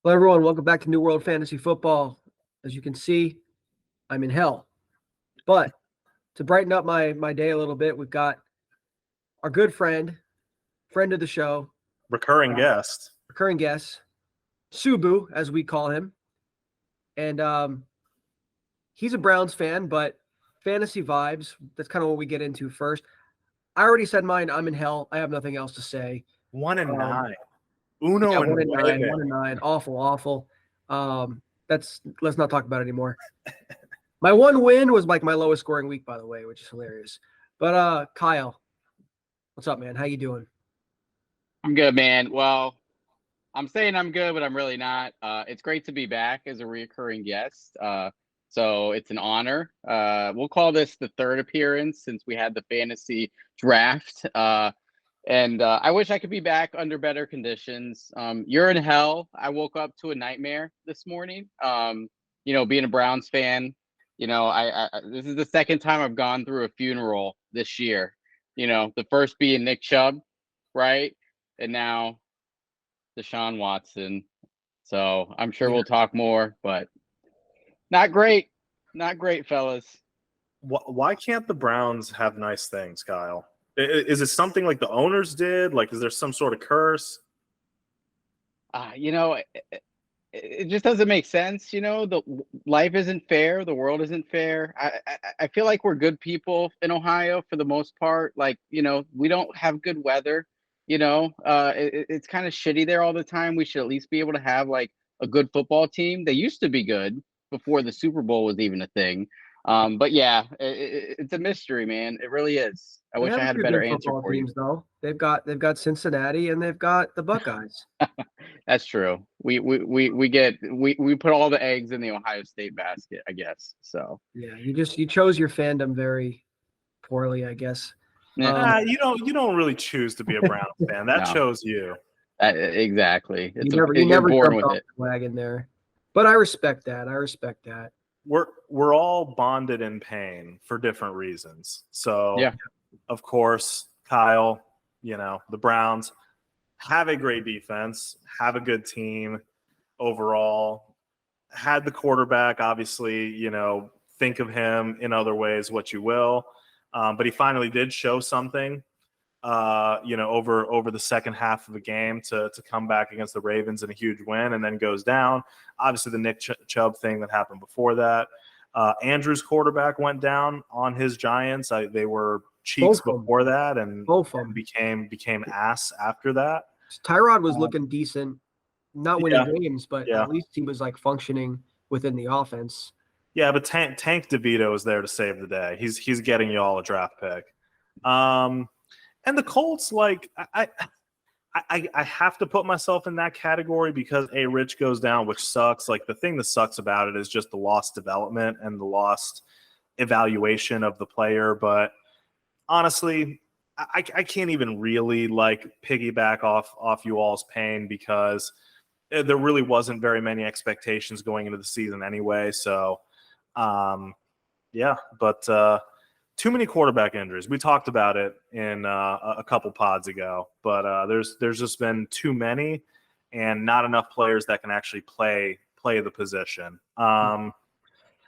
Hello, everyone. Welcome back to New World Fantasy Football. As you can see, I'm in hell. But to brighten up my day a little bit, we've got our good friend of the show, recurring guest, Subu, as we call him. And he's a Browns fan, but fantasy vibes, that's kind of what we get into first. I already said mine. I'm in hell. I have nothing else to say. 1-9. Yeah, 1-9. Awful. Let's not talk about it anymore. My one win was like my lowest scoring week, by the way, which is hilarious. But Kyle, what's up, man? How you doing? I'm good, man. Well, I'm saying I'm good, but I'm really not. It's great to be back as a reoccurring guest. So it's an honor. We'll call this the third appearance since we had the fantasy draft. And I wish I could be back under better conditions. You're in hell. I woke up to a nightmare this morning. Being a Browns fan, I this is the second time I've gone through a funeral this year. The first being Nick Chubb, right? And now Deshaun Watson. So I'm sure we'll talk more, but not great. Not great, fellas. Why can't the Browns have nice things, Kyle? Is it something like the owners did? Like, is there some sort of curse? It just doesn't make sense. The life isn't fair. The world isn't fair. I feel like we're good people in Ohio for the most part. Like, we don't have good weather. It's kind of shitty there all the time. We should at least be able to have like a good football team. They used to be good before the Super Bowl was even a thing. But yeah, it's a mystery, man. It really is. I wish I had a better answer for you. Though they've got Cincinnati and they've got the Buckeyes. That's true. We put all the eggs in the Ohio State basket, I guess. So yeah, you chose your fandom very poorly, I guess. You don't really choose to be a Browns fan. That chose you. Exactly. You never born with it. The wagon there, but I respect that. We're all bonded in pain for different reasons. So yeah. Of course, Kyle, the Browns have a great defense, have a good team overall, had the quarterback, obviously, think of him in other ways, what you will. But he finally did show something, over the second half of the game to come back against the Ravens in a huge win and then goes down. Obviously, the Nick Chubb thing that happened before that. Andrew's quarterback went down on his Giants. They were cheeks before that and became ass after that. Tyrod was looking decent, not winning games, but at least he was like functioning within the offense. Yeah, but Tank DeVito is there to save the day. He's getting you all a draft pick. And the Colts, like I have to put myself in that category because Rich goes down, which sucks. Like the thing that sucks about it is just the lost development and the lost evaluation of the player. But honestly, I can't even really like piggyback off you all's pain because there really wasn't very many expectations going into the season anyway. So, but too many quarterback injuries. We talked about it in a couple pods ago, but there's just been too many and not enough players that can actually play the position.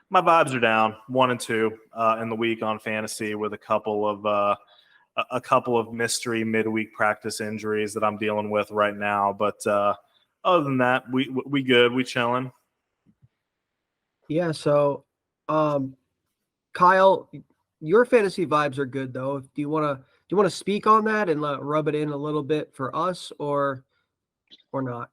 My vibes are down 1 and 2 in the week on fantasy with a couple of mystery midweek practice injuries that I'm dealing with right now. But other than that, we good. We chilling. Yeah. So, Kyle, your fantasy vibes are good though. Do you want to speak on that and rub it in a little bit for us or not?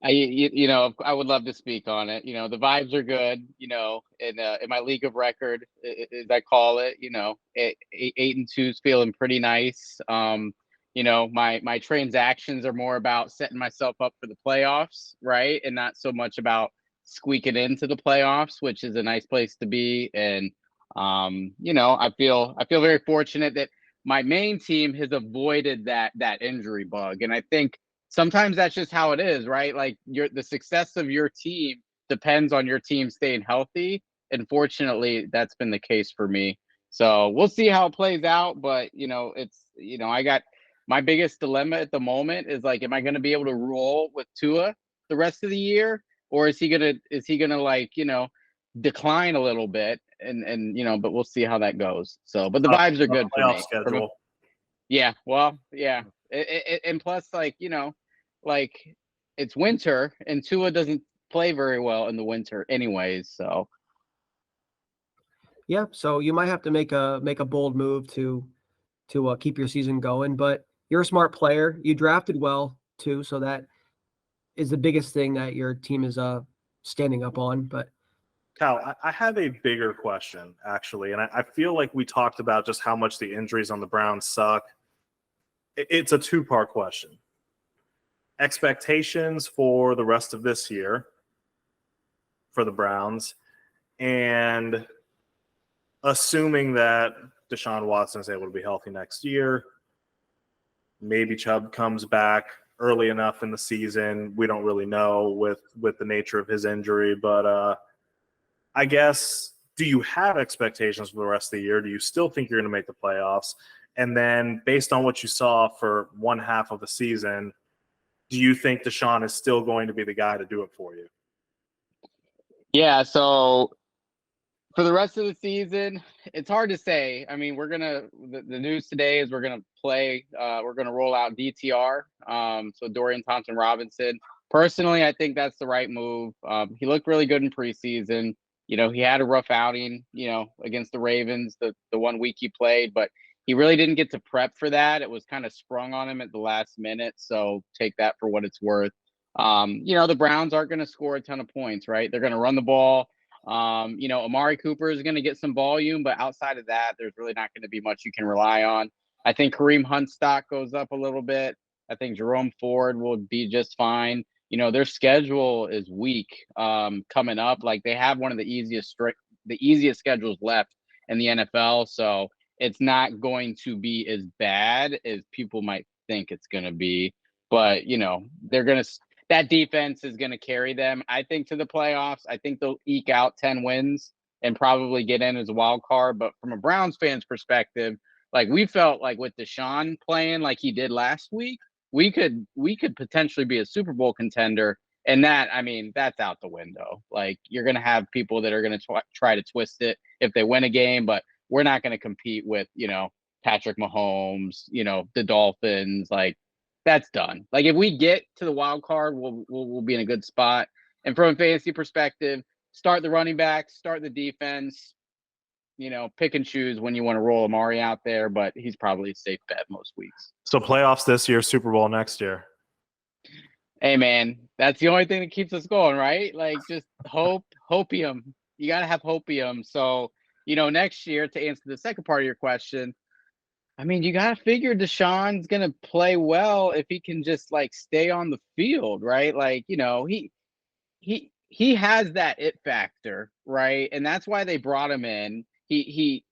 I would love to speak on it. The vibes are good. In my league of record, as I call it, 8-2 is feeling pretty nice. My transactions are more about setting myself up for the playoffs, right, and not so much about squeaking into the playoffs, which is a nice place to be. And I feel very fortunate that my main team has avoided that injury bug, and I think sometimes that's just how it is, right? Like the success of your team depends on your team staying healthy. And fortunately, that's been the case for me. So we'll see how it plays out. But, I got my biggest dilemma at the moment is like, am I going to be able to roll with Tua the rest of the year, or is he gonna like, decline a little bit and but we'll see how that goes. So, but the vibes are good for me. Schedule. Yeah, well, yeah, and plus, like, like it's winter, and Tua doesn't play very well in the winter, anyways. So, yeah, so you might have to make a bold move to keep your season going. But you're a smart player. You drafted well too, so that is the biggest thing that your team is standing up on. But Cal, I have a bigger question, actually, and I feel like we talked about just how much the injuries on the Browns suck. It's a two-part question. Expectations for the rest of this year for the Browns, and assuming that Deshaun Watson is able to be healthy next year, maybe Chubb comes back early enough in the season. We don't really know with the nature of his injury, but I guess, do you have expectations for the rest of the year? Do you still think you're going to make the playoffs? And then based on what you saw for one half of the season, do you think Deshaun is still going to be the guy to do it for you? yeah, so for the rest of the season, it's hard to say. I mean, the news today is we're gonna roll out DTR. So Dorian Thompson Robinson. Personally, I think that's the right move. He looked really good in preseason. He had a rough outing, against the Ravens, the 1 week he played, but he really didn't get to prep for that. It was kind of sprung on him at the last minute. So take that for what it's worth. The Browns aren't going to score a ton of points, right? They're going to run the ball. Amari Cooper is going to get some volume, but outside of that, there's really not going to be much you can rely on. I think Kareem Hunt's stock goes up a little bit. I think Jerome Ford will be just fine. Their schedule is weak coming up. Like, they have one of the easiest schedules left in the NFL. So it's not going to be as bad as people might think it's going to be. But, that defense is going to carry them, I think, to the playoffs. I think they'll eke out 10 wins and probably get in as a wild card. But from a Browns fan's perspective, like, we felt like with Deshaun playing like he did last week, we could potentially be a Super Bowl contender. And that's out the window. Like, you're going to have people that are going to try to twist it if they win a game, but we're not going to compete with, Patrick Mahomes, the Dolphins. Like, that's done. Like, if we get to the wild card, we'll be in a good spot. And from a fantasy perspective, start the running backs, start the defense, pick and choose when you want to roll Amari out there, but he's probably a safe bet most weeks. So playoffs this year, Super Bowl next year. Hey, man, that's the only thing that keeps us going, right? Like, just hopium. You got to have hopium. So, next year, to answer the second part of your question, I mean, you got to figure Deshaun's going to play well if he can just, like, stay on the field, right? Like, he has that it factor, right? And that's why they brought him in. He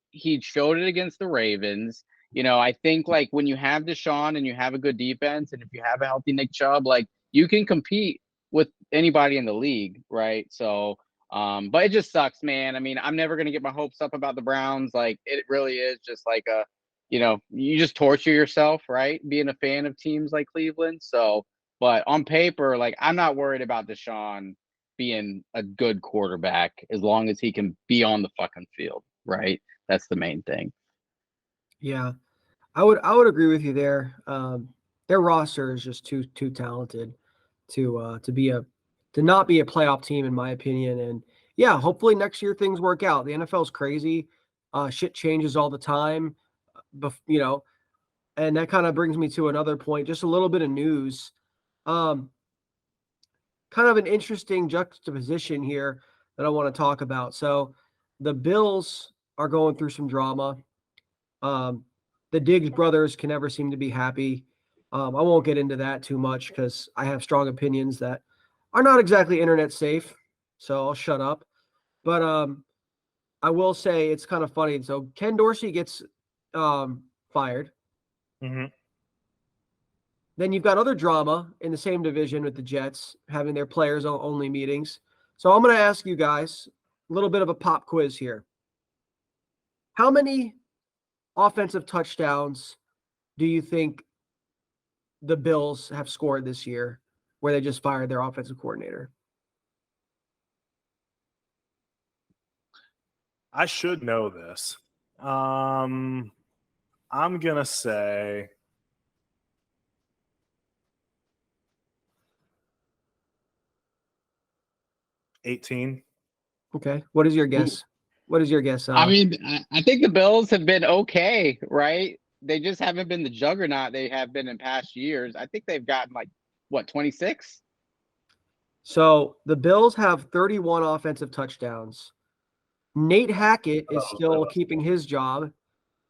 showed it against the Ravens. I think, like, when you have Deshaun and you have a good defense, and if you have a healthy Nick Chubb, like, you can compete with anybody in the league, right? So, but it just sucks, man. I mean, I'm never going to get my hopes up about the Browns. Like, it really is just like you just torture yourself, right? Being a fan of teams like Cleveland. So, but on paper, like, I'm not worried about Deshaun being a good quarterback as long as he can be on the fucking field, right? That's the main thing. yeah, I would agree with you there. Their roster is just too talented to not be a playoff team, in my opinion. And yeah, hopefully next year things work out. The NFL is crazy. Shit changes all the time. And that kind of brings me to another point, just a little bit of news. Kind of an interesting juxtaposition here that I want to talk about. So the Bills are going through some drama. The Diggs brothers can never seem to be happy. I won't get into that too much because I have strong opinions that are not exactly internet safe. So I'll shut up. But I will say it's kind of funny. So Ken Dorsey gets fired. Mm-hmm. Then you've got other drama in the same division with the Jets having their players only meetings. So I'm going to ask you guys a little bit of a pop quiz here. How many offensive touchdowns do you think the Bills have scored this year? where they just fired their offensive coordinator? I should know this. I'm gonna say 18. Okay. What is your guess? What is your guess? I mean, I think the Bills have been okay, right? They just haven't been the juggernaut they have been in past years. I think they've gotten like, what, 26? So the Bills have 31 offensive touchdowns. Nate Hackett is still keeping his job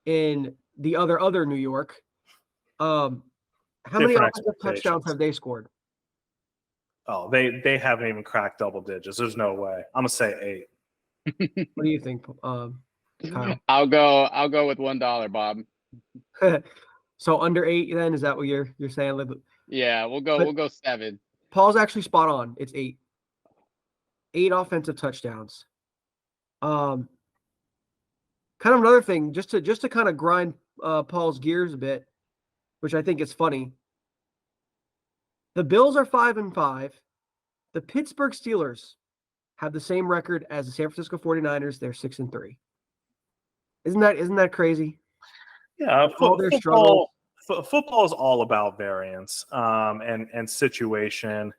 in the other New York. How many offensive touchdowns have they scored? Oh, they haven't even cracked double digits. There's no way. I'm gonna say 8. What do you think, Kyle? I'll go with $1, Bob. So under 8, then is that what you're saying? Yeah, we'll go 7. Paul's actually spot on. It's 8. 8 offensive touchdowns. Kind of another thing, just to kind of grind Paul's gears a bit, which I think is funny. The Bills are 5-5. The Pittsburgh Steelers have the same record as the San Francisco 49ers. They're 6-3. Isn't that crazy? Yeah, football is all about variance and situation.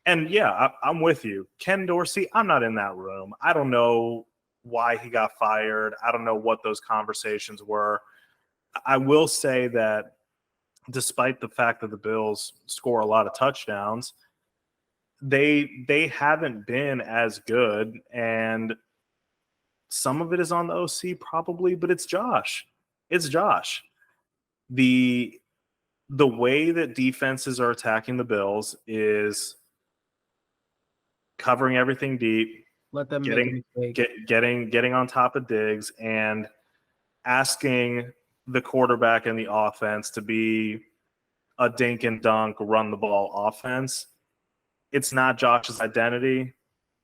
And yeah, I'm with you. Ken Dorsey, I'm not in that room. I don't know why he got fired. I don't know what those conversations were. I will say that despite the fact that the Bills score a lot of touchdowns, they haven't been as good. And some of it is on the OC probably, but it's Josh. It's Josh. The way that defenses are attacking the Bills is covering everything deep, let them getting on top of Diggs, and asking the quarterback and the offense to be a dink and dunk, run the ball offense. It's not Josh's identity.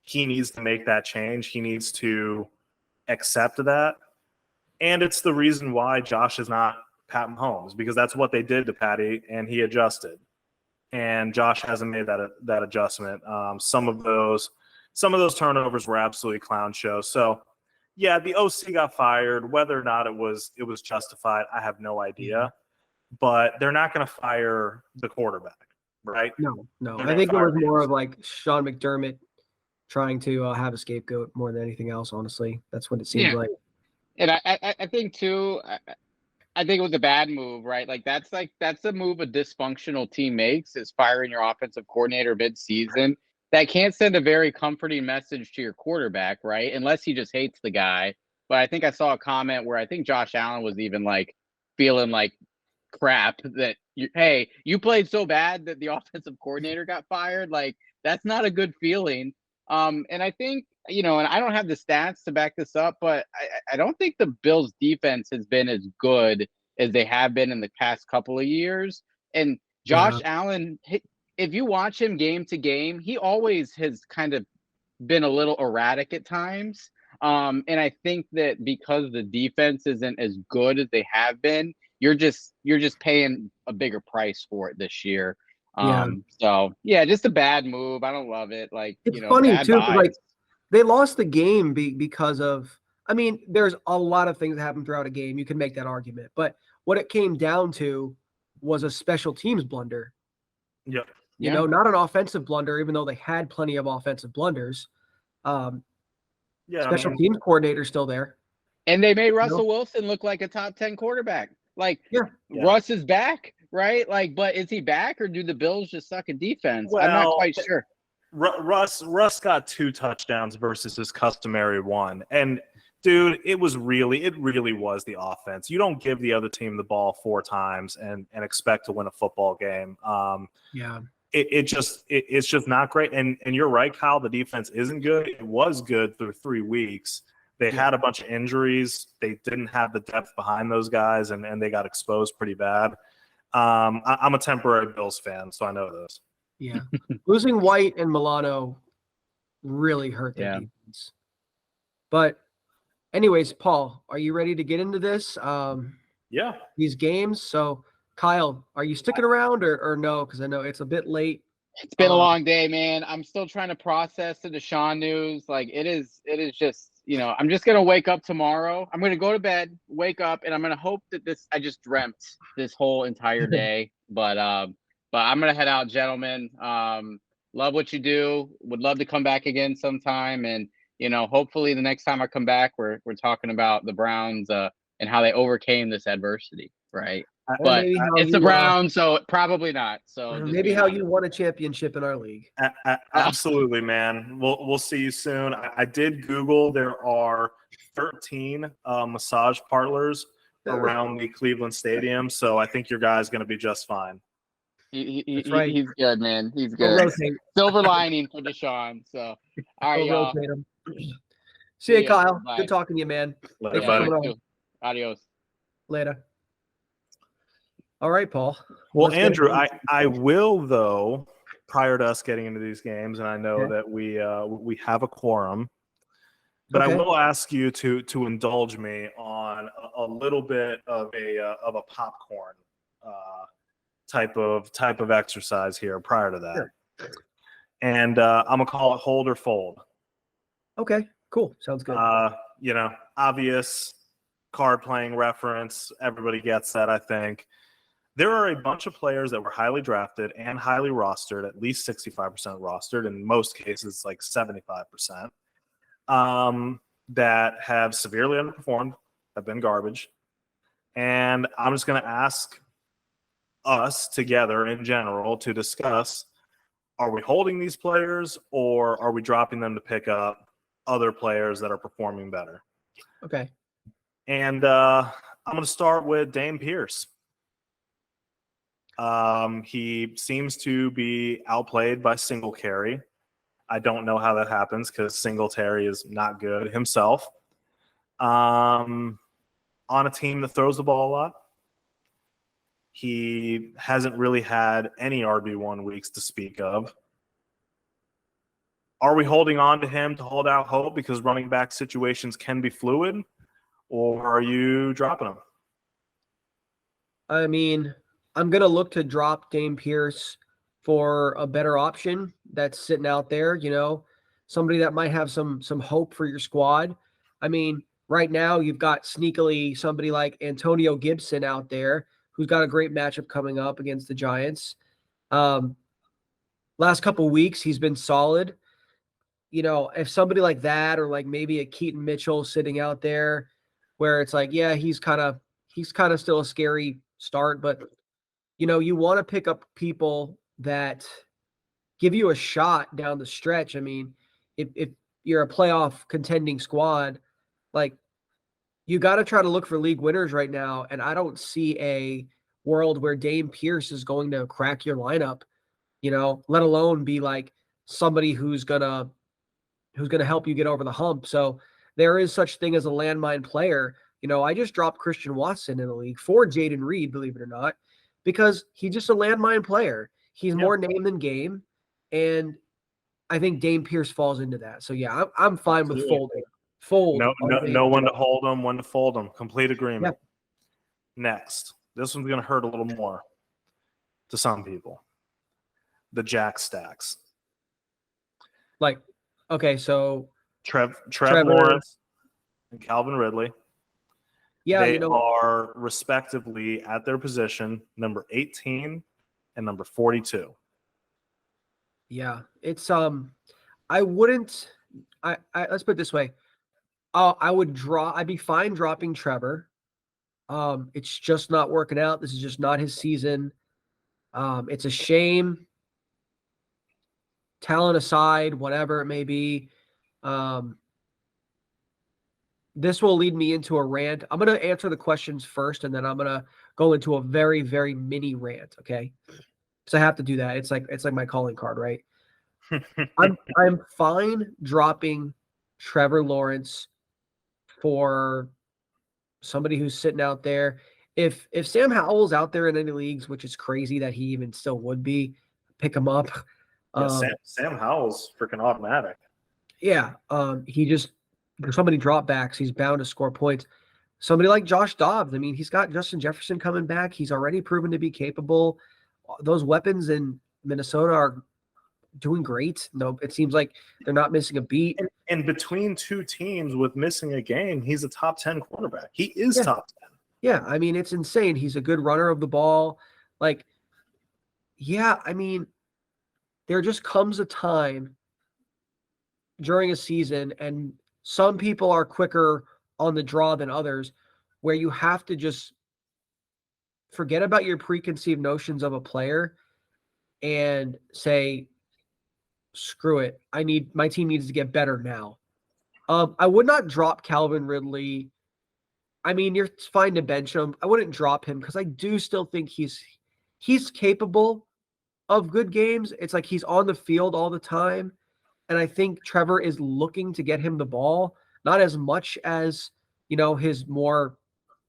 He needs to make that change. He needs to accept that. And it's the reason why Josh is not Pat Mahomes, because that's what they did to Patty, and he adjusted. And Josh hasn't made that adjustment. Some of those turnovers were absolutely clown shows. So, yeah, the OC got fired. Whether or not it was justified, I have no idea. But they're not going to fire the quarterback, right? No. I think it was more of like Sean McDermott trying to have a scapegoat more than anything else. Honestly, that's what it seems like. And I think too. I think it was a bad move, right? That's a move a dysfunctional team makes, is firing your offensive coordinator mid-season. That can't send a very comforting message to your quarterback, right? Unless he just hates the guy. But I think I saw a comment where I think Josh Allen was even like feeling like crap that you played so bad that the offensive coordinator got fired. Like, that's not a good feeling. And I think, and I don't have the stats to back this up, but I don't think the Bills defense has been as good as they have been in the past couple of years. And Josh Allen, if you watch him game to game, he always has kind of been a little erratic at times. And I think that because the defense isn't as good as they have been, you're just paying a bigger price for it this year. So yeah, just a bad move. I don't love it. Like, it's funny too, like they lost the game because of, I mean, there's a lot of things that happen throughout a game. You can make that argument, but what it came down to was a special teams blunder. Yeah. Not an offensive blunder, even though they had plenty of offensive blunders. Special teams coordinator still there. And they made Russell Wilson look like a top 10 quarterback. Like, Russ is back, right? Like, but is he back, or do the Bills just suck at defense? I'm not quite sure. Russ got 2 touchdowns versus his customary 1. And dude, it really was the offense. You don't give the other team the ball 4 times and expect to win a football game. It's just not great. And you're right, Kyle, the defense isn't good. It was good through 3 weeks. They had a bunch of injuries. They didn't have the depth behind those guys, and they got exposed pretty bad. I'm a temporary Bills fan, so I know this. Yeah. Losing White and Milano really hurt their defense. But anyways, Paul, are you ready to get into this? These games. So, Kyle, are you sticking around or no? Because I know it's a bit late. It's been a long day, man. I'm still trying to process the Deshaun news. Like it is just, I'm just gonna wake up tomorrow. I'm gonna go to bed, wake up, and I'm gonna hope that I just dreamt this whole entire day. But I'm gonna head out, gentlemen. Love what you do. Would love to come back again sometime. And hopefully the next time I come back, we're talking about the Browns and how they overcame this adversity, right? But it's the Browns, so probably not. So maybe how you won a championship in our league. Absolutely, man. We'll see you soon. I did Google. There are 13 massage parlors around the Cleveland Stadium, so I think your guy's going to be just fine. He's good, man. He's good. Silver lining for Deshaun. So, all right, y'all. See you, Kyle. Bye. Good talking to you, man. Later, buddy. Adios. Later. All right, Paul. Well, Andrew, I will, though, prior to us getting into these games, and I know that we have a quorum, but I will ask you to indulge me on a little bit of a popcorn type of exercise here prior to that. Sure. And I'm gonna call it hold or fold. Okay, cool. Sounds good. Obvious card playing reference. Everybody gets that, I think. There are a bunch of players that were highly drafted and highly rostered, at least 65% rostered, in most cases like 75%, that have severely underperformed, have been garbage. And I'm just going to ask us together in general to discuss, are we holding these players or are we dropping them to pick up other players that are performing better? Okay. And I'm going to start with Dame Pierce. He seems to be outplayed by Singletary. I don't know how that happens because Singletary is not good himself. On a team that throws the ball a lot, he hasn't really had any RB1 weeks to speak of. Are we holding on to him to hold out hope because running back situations can be fluid, or are you dropping him? I mean, I'm going to look to drop Dame Pierce for a better option that's sitting out there, somebody that might have some hope for your squad. I mean, right now you've got sneakily somebody like Antonio Gibson out there who's got a great matchup coming up against the Giants. Last couple of weeks, he's been solid. If somebody like that or like maybe a Keaton Mitchell sitting out there where it's like, yeah, he's kind of still a scary start, but you want to pick up people that give you a shot down the stretch. I mean, if you're a playoff contending squad, like you got to try to look for league winners right now. And I don't see a world where Dame Pierce is going to crack your lineup, let alone be like somebody who's going to help you get over the hump. So there is such thing as a landmine player. I just dropped Christian Watson in the league for Jaden Reed, believe it or not, because he's just a landmine player. He's more name than game. And I think Dame Pierce falls into that. So, yeah, I'm fine with folding. No one to hold them, one to fold them. Complete agreement. Yep. Next. This one's going to hurt a little more to some people. The Jack Stacks. Like, okay, so Trevor Lawrence and Calvin Ridley. Yeah, they are respectively at their position number 18 and number 42. Yeah, it's I wouldn't. I let's put it this way. I'd be fine dropping Trevor. It's just not working out. This is just not his season. It's a shame. Talent aside, whatever it may be. This will lead me into a rant. I'm going to answer the questions first, and then I'm going to go into a very, very mini rant, okay? Because I have to do that. It's like my calling card, right? I'm fine dropping Trevor Lawrence for somebody who's sitting out there. If Sam Howell's out there in any leagues, which is crazy that he even still would be, pick him up. Sam Howell's freaking automatic. Yeah, there's so many dropbacks. He's bound to score points. Somebody like Josh Dobbs. I mean, he's got Justin Jefferson coming back. He's already proven to be capable. Those weapons in Minnesota are doing great. No, it seems like they're not missing a beat. And between two teams with missing a game, he's a top 10 quarterback. He is top 10. Yeah, I mean, it's insane. He's a good runner of the ball. Like, yeah, I mean, there just comes a time during a season, and some people are quicker on the draw than others, where you have to just forget about your preconceived notions of a player and say, screw it. My team needs to get better now. I would not drop Calvin Ridley. I mean, you're fine to bench him. I wouldn't drop him because I do still think he's capable of good games. It's like he's on the field all the time. And I think Trevor is looking to get him the ball, not as much as, his more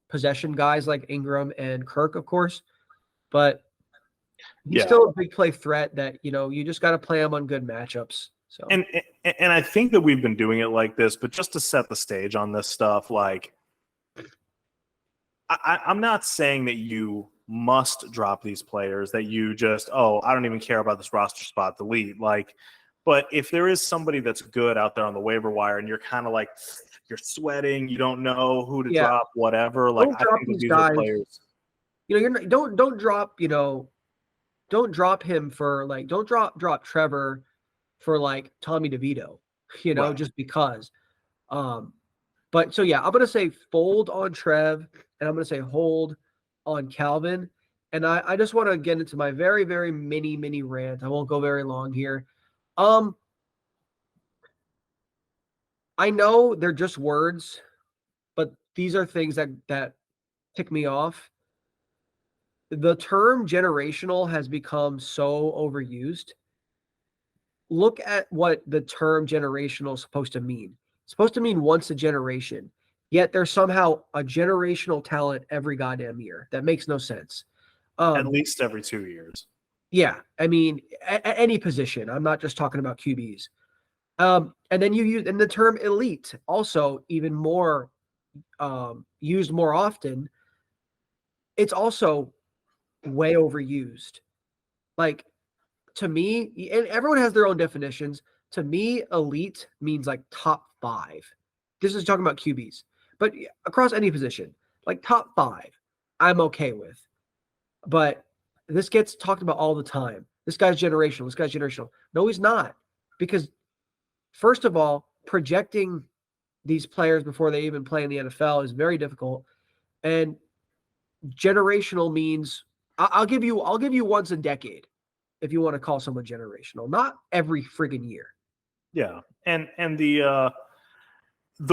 possession guys like Ingram and Kirk, of course. But he's still a big play threat that, you just got to play him on good matchups. So and I think that we've been doing it like this, but just to set the stage on this stuff, like I'm not saying that you must drop these players, that you just, I don't even care about this roster spot, delete. Like, but if there is somebody that's good out there on the waiver wire and you're kind of like, you're sweating, you don't know who to drop, whatever. Like, I think these guys, are players. Don't drop him for like, don't drop Trevor for like Tommy DeVito, Right. just because. But so yeah, I'm gonna say fold on Trev, and I'm gonna say hold on Calvin. And I just want to get into my very, very mini rant. I won't go very long here. I know they're just words, but these are things that tick me off. The term generational has become so overused. Look at what the term generational is supposed to mean. It's supposed to mean once a generation. Yet there's somehow a generational talent every goddamn year. That makes no sense. At least every 2 years. Yeah. I mean, at any position. I'm not just talking about QBs. And then you use, and the term elite also even more used more often. It's also way overused. Like, to me, and everyone has their own definitions. To me, elite means like top 5. This is talking about QBs, but across any position, like top 5, I'm okay with. But this gets talked about all the time. This guy's generational. This guy's generational. No, he's not. Because first of all, projecting these players before they even play in the NFL is very difficult. And generational means I'll give you once a decade if you want to call someone generational, not every friggin' year. Yeah. And the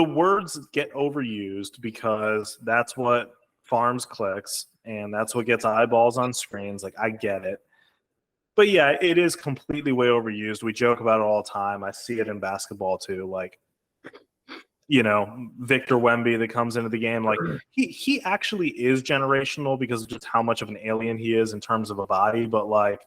words get overused because that's what farms clicks and that's what gets eyeballs on screens. Like, I get it. But yeah, it is completely way overused. We joke about it all the time. I see it in basketball too. Like, Victor Wemby that comes into the game, like he actually is generational because of just how much of an alien he is in terms of a body. But like,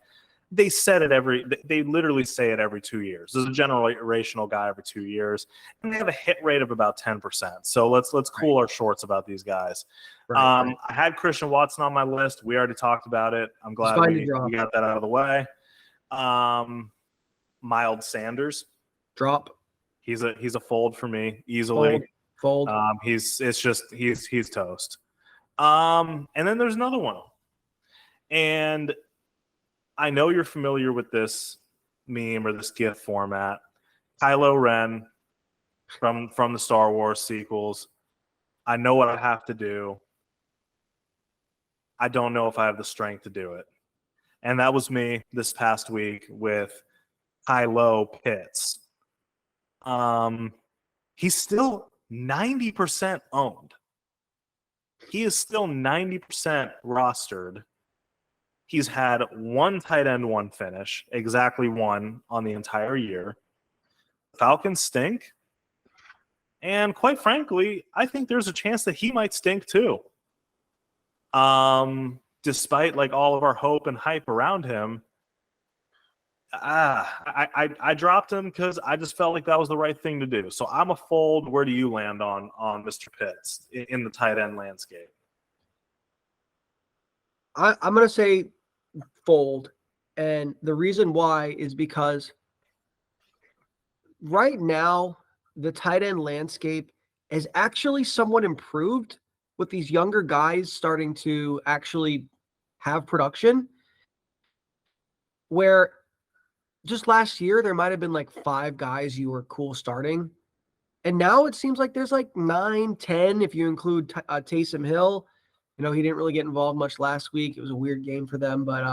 they literally say it every 2 years. There's a generational guy every 2 years, and they have a hit rate of about 10%. So let's cool our shorts about these guys. Right. I had Christian Watson on my list. We already talked about it. I'm glad we got that out of the way. Miles Sanders, drop. He's a fold for me easily. Fold. He's toast. And then there's another one, and I know you're familiar with this meme or this GIF format. Kylo Ren from the Star Wars sequels. I know what I have to do. I don't know if I have the strength to do it. And that was me this past week with Kylo Pitts. He's still 90% owned. He is still 90% rostered. He's had one tight end, one finish, exactly one on the entire year. Falcons stink. And quite frankly, I think there's a chance that he might stink too. Despite like all of our hope and hype around him, I dropped him because I just felt like that was the right thing to do. So I'm a fold. Where do you land on Mr. Pitts in the tight end landscape? I'm going to say fold. And the reason why is because right now, the tight end landscape is actually somewhat improved with these younger guys starting to actually have production. Where just last year, there might have been like 5 guys you were cool starting. And now it seems like there's like 9, 10 if you include Taysom Hill. You know, he didn't really get involved much last week. It was a weird game for them. But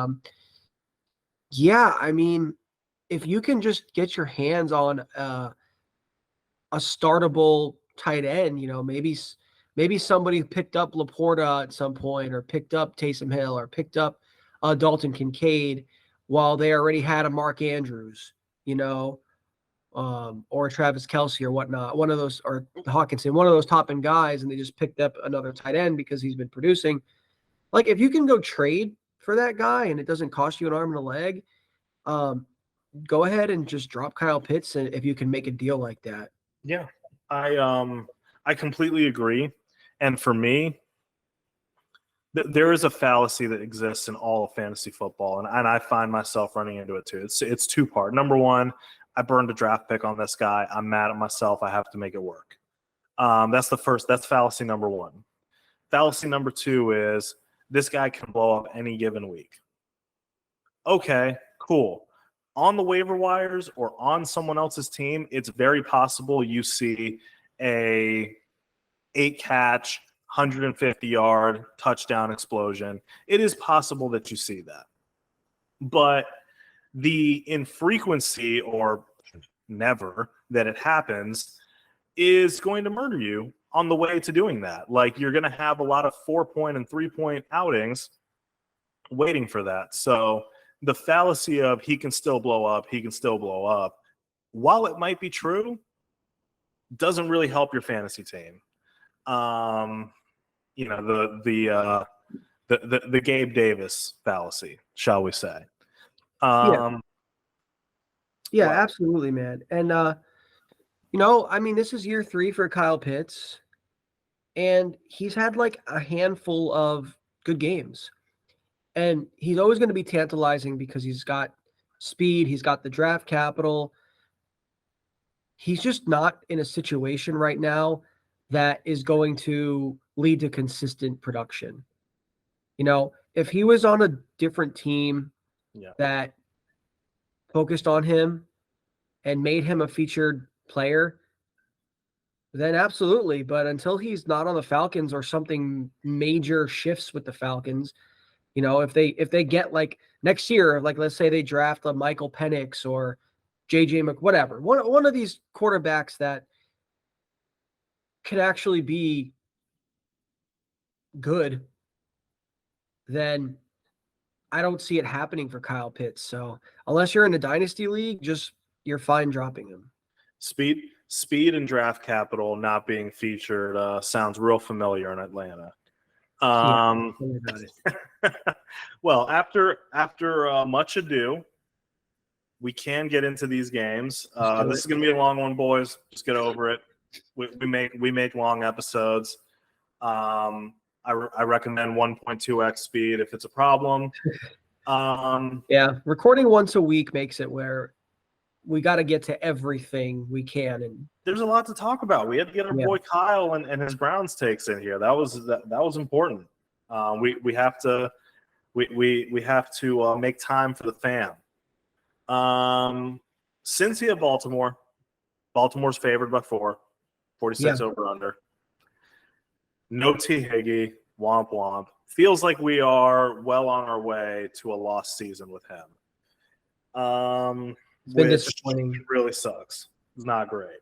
yeah, I mean, if you can just get your hands on a startable tight end, you know, maybe somebody picked up Laporta at some point, or picked up Taysom Hill, or picked up Dalton Kincaid while they already had a Mark Andrews, you know, or Travis Kelce or whatnot, one of those, or Hawkinson, one of those top end guys, and they just picked up another tight end because he's been producing. Like, if you can go trade for that guy and it doesn't cost you an arm and a leg, go ahead and just drop Kyle Pitts, and if you can make a deal like that. Yeah, I completely agree. And for me, there is a fallacy that exists in all of fantasy football, and I find myself running into it too. It's two-part. Number one, I burned a draft pick on this guy. I'm mad at myself. I have to make it work. That's fallacy number one. Fallacy number two is this guy can blow up any given week. Okay, cool. On the waiver wires or on someone else's team, it's very possible you see a 8-catch, 150-yard touchdown explosion. It is possible that you see that. But the infrequency, or never, that it happens is going to murder you on the way to doing that. Like, you're going to have a lot of 4-point and 3-point outings waiting for that. So the fallacy of he can still blow up, while it might be true, doesn't really help your fantasy team. You know, the Gabe Davis fallacy, shall we say. Yeah, absolutely, man. And you know, I mean, this is year 3 for Kyle Pitts, and he's had like a handful of good games. And he's always going to be tantalizing because he's got speed, he's got the draft capital. He's just not in a situation right now that is going to lead to consistent production. You know, if he was on a different team that focused on him and made him a featured player, then absolutely. But until he's not on the Falcons or something major shifts with the Falcons, you know, if they get like next year, like let's say they draft a Michael Penix or JJ whatever, one of these quarterbacks that could actually be good, then I don't see it happening for Kyle Pitts. So unless you're in a dynasty league, you're fine dropping him. Speed and draft capital not being featured sounds real familiar in Atlanta. Well, after much ado, we can get into these games. This is going to be a long one, boys. Just get over it. We make long episodes. I recommend 1.2x speed if it's a problem. Yeah, recording once a week makes it where we got to get to everything we can, and there's a lot to talk about. We had to get our boy Kyle and his Browns takes in here. That was important. We have to make time for the fam. Cincy at Baltimore. Baltimore's favored by 46 over under. No T. Higgy, womp womp. Feels like we are well on our way to a lost season with him. It's been disappointing. It really sucks. It's not great.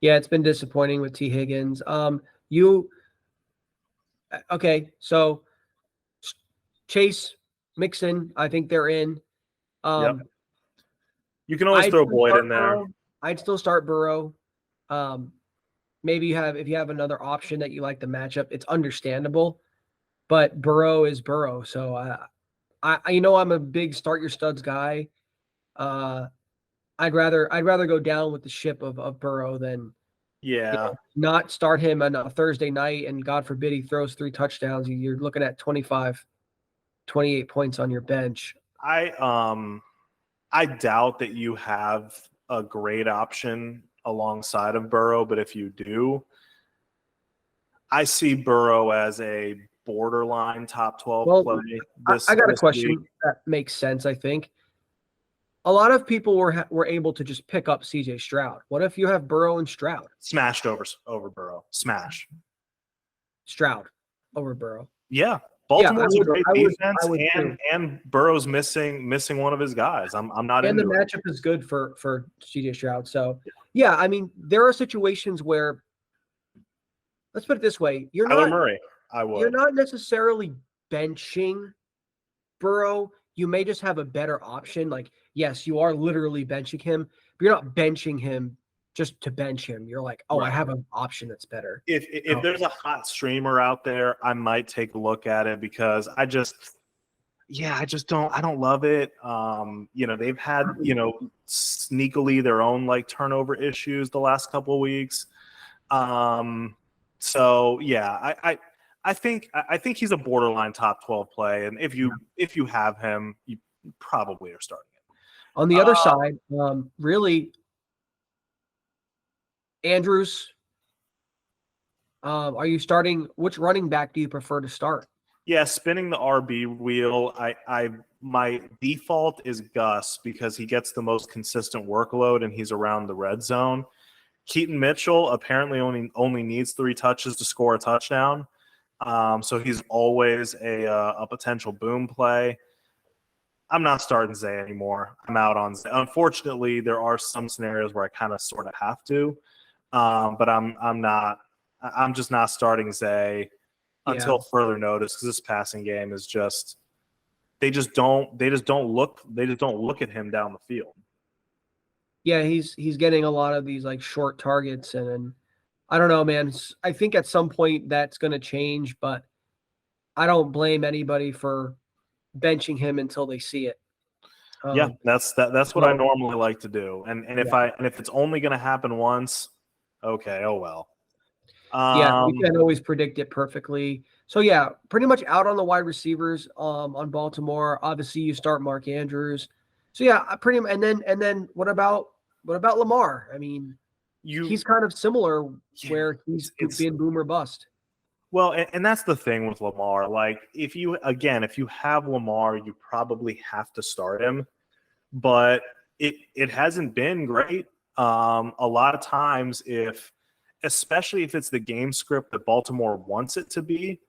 Yeah, it's been disappointing with T. Higgins. Okay, so Chase, Mixon, I think they're in. Yep. You can always throw Boyd in there. I'd still start Burrow. Maybe if you have another option that you like the matchup, it's understandable. But Burrow is Burrow, so I I'm a big start your studs guy. I'd rather go down with the ship of Burrow than not start him on a Thursday night, and God forbid he throws 3 touchdowns. You're looking at 25. 28 points on your bench. I doubt that you have a great option alongside of Burrow, but if you do, I see Burrow as a borderline top 12 play. I got a question that makes sense, I think. A lot of people were able to just pick up CJ Stroud. What if you have Burrow and Stroud? Smashed over Burrow. Smash. Stroud over Burrow. Yeah. Baltimore's a great defense, and Burrow's missing one of his guys. I'm not into it. And the matchup is good for CJ Stroud. So, yeah, I mean, there are situations where, let's put it this way, you're not necessarily benching Burrow. You may just have a better option. Like, yes, you are literally benching him, but you're not benching him just to bench him. You're like, oh, right. I have an option that's better. If there's a hot streamer out there, I might take a look at it because I don't love it. They've had, sneakily their own like turnover issues the last couple of weeks. So yeah, I think he's a borderline top 12 play. And if you have him, you probably are starting it. On the other side, really, Andrews, are you starting? Which running back do you prefer to start? Yeah, spinning the RB wheel. My default is Gus because he gets the most consistent workload and he's around the red zone. Keaton Mitchell apparently only needs 3 touches to score a touchdown, so he's always a potential boom play. I'm not starting Zay anymore. I'm out on Zay. Unfortunately, there are some scenarios where I kind of sort of have to. But I'm not. I'm just not starting Zay until further notice because this passing game is just. They just don't look at him down the field. Yeah, he's getting a lot of these like short targets, and I don't know, man. I think at some point that's going to change, but I don't blame anybody for benching him until they see it. Yeah, that's what I normally like to do, and if it's only going to happen once. Okay, oh well. We can't always predict it perfectly. So yeah, pretty much out on the wide receivers on Baltimore. Obviously, you start Mark Andrews. So yeah, and then what about Lamar? I mean, he's kind of similar where he's been boom or bust. Well, and that's the thing with Lamar. Like if you have Lamar, you probably have to start him, but it hasn't been great. A lot of times, especially if it's the game script that Baltimore wants it to be,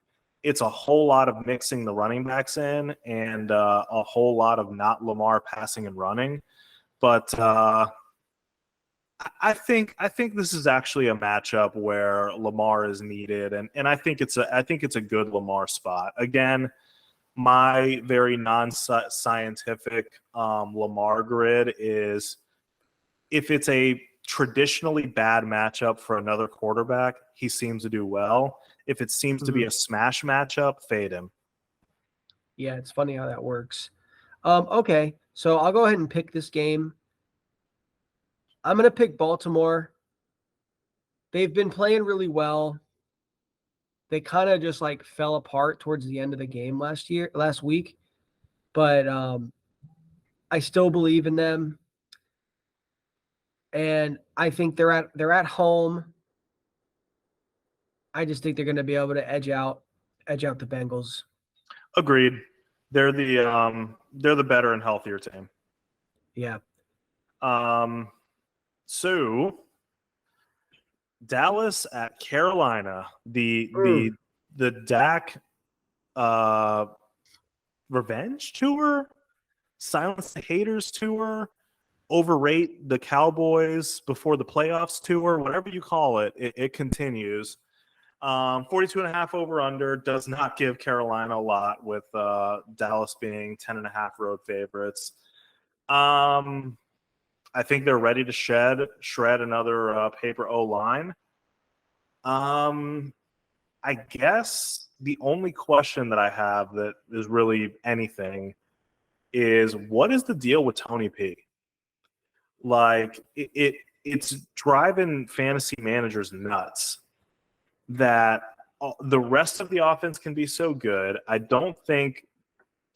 it's a whole lot of mixing the running backs in and a whole lot of not Lamar passing and running. But I think this is actually a matchup where Lamar is needed, and I think it's a good Lamar spot. Again, my very non-scientific Lamar grid is if it's a traditionally bad matchup for another quarterback, he seems to do well. If it seems to be a smash matchup, fade him. Yeah, it's funny how that works. Okay, so I'll go ahead and pick this game. I'm going to pick Baltimore. They've been playing really well. They kind of just like fell apart towards the end of the game last week, but I still believe in them. And I think they're at home. I just think they're going to be able to edge out the Bengals. Agreed. They're the better and healthier team. Yeah. So Dallas at Carolina, the Dak revenge tour, silence the haters tour, overrate the Cowboys before the playoffs tour, whatever you call it, it continues. 42.5 over under does not give Carolina a lot with Dallas being 10.5 road favorites. I think they're ready to shred another paper O-line. I guess the only question that I have that is really anything is what is the deal with Tony P? Like it's driving fantasy managers nuts that the rest of the offense can be so good. I don't think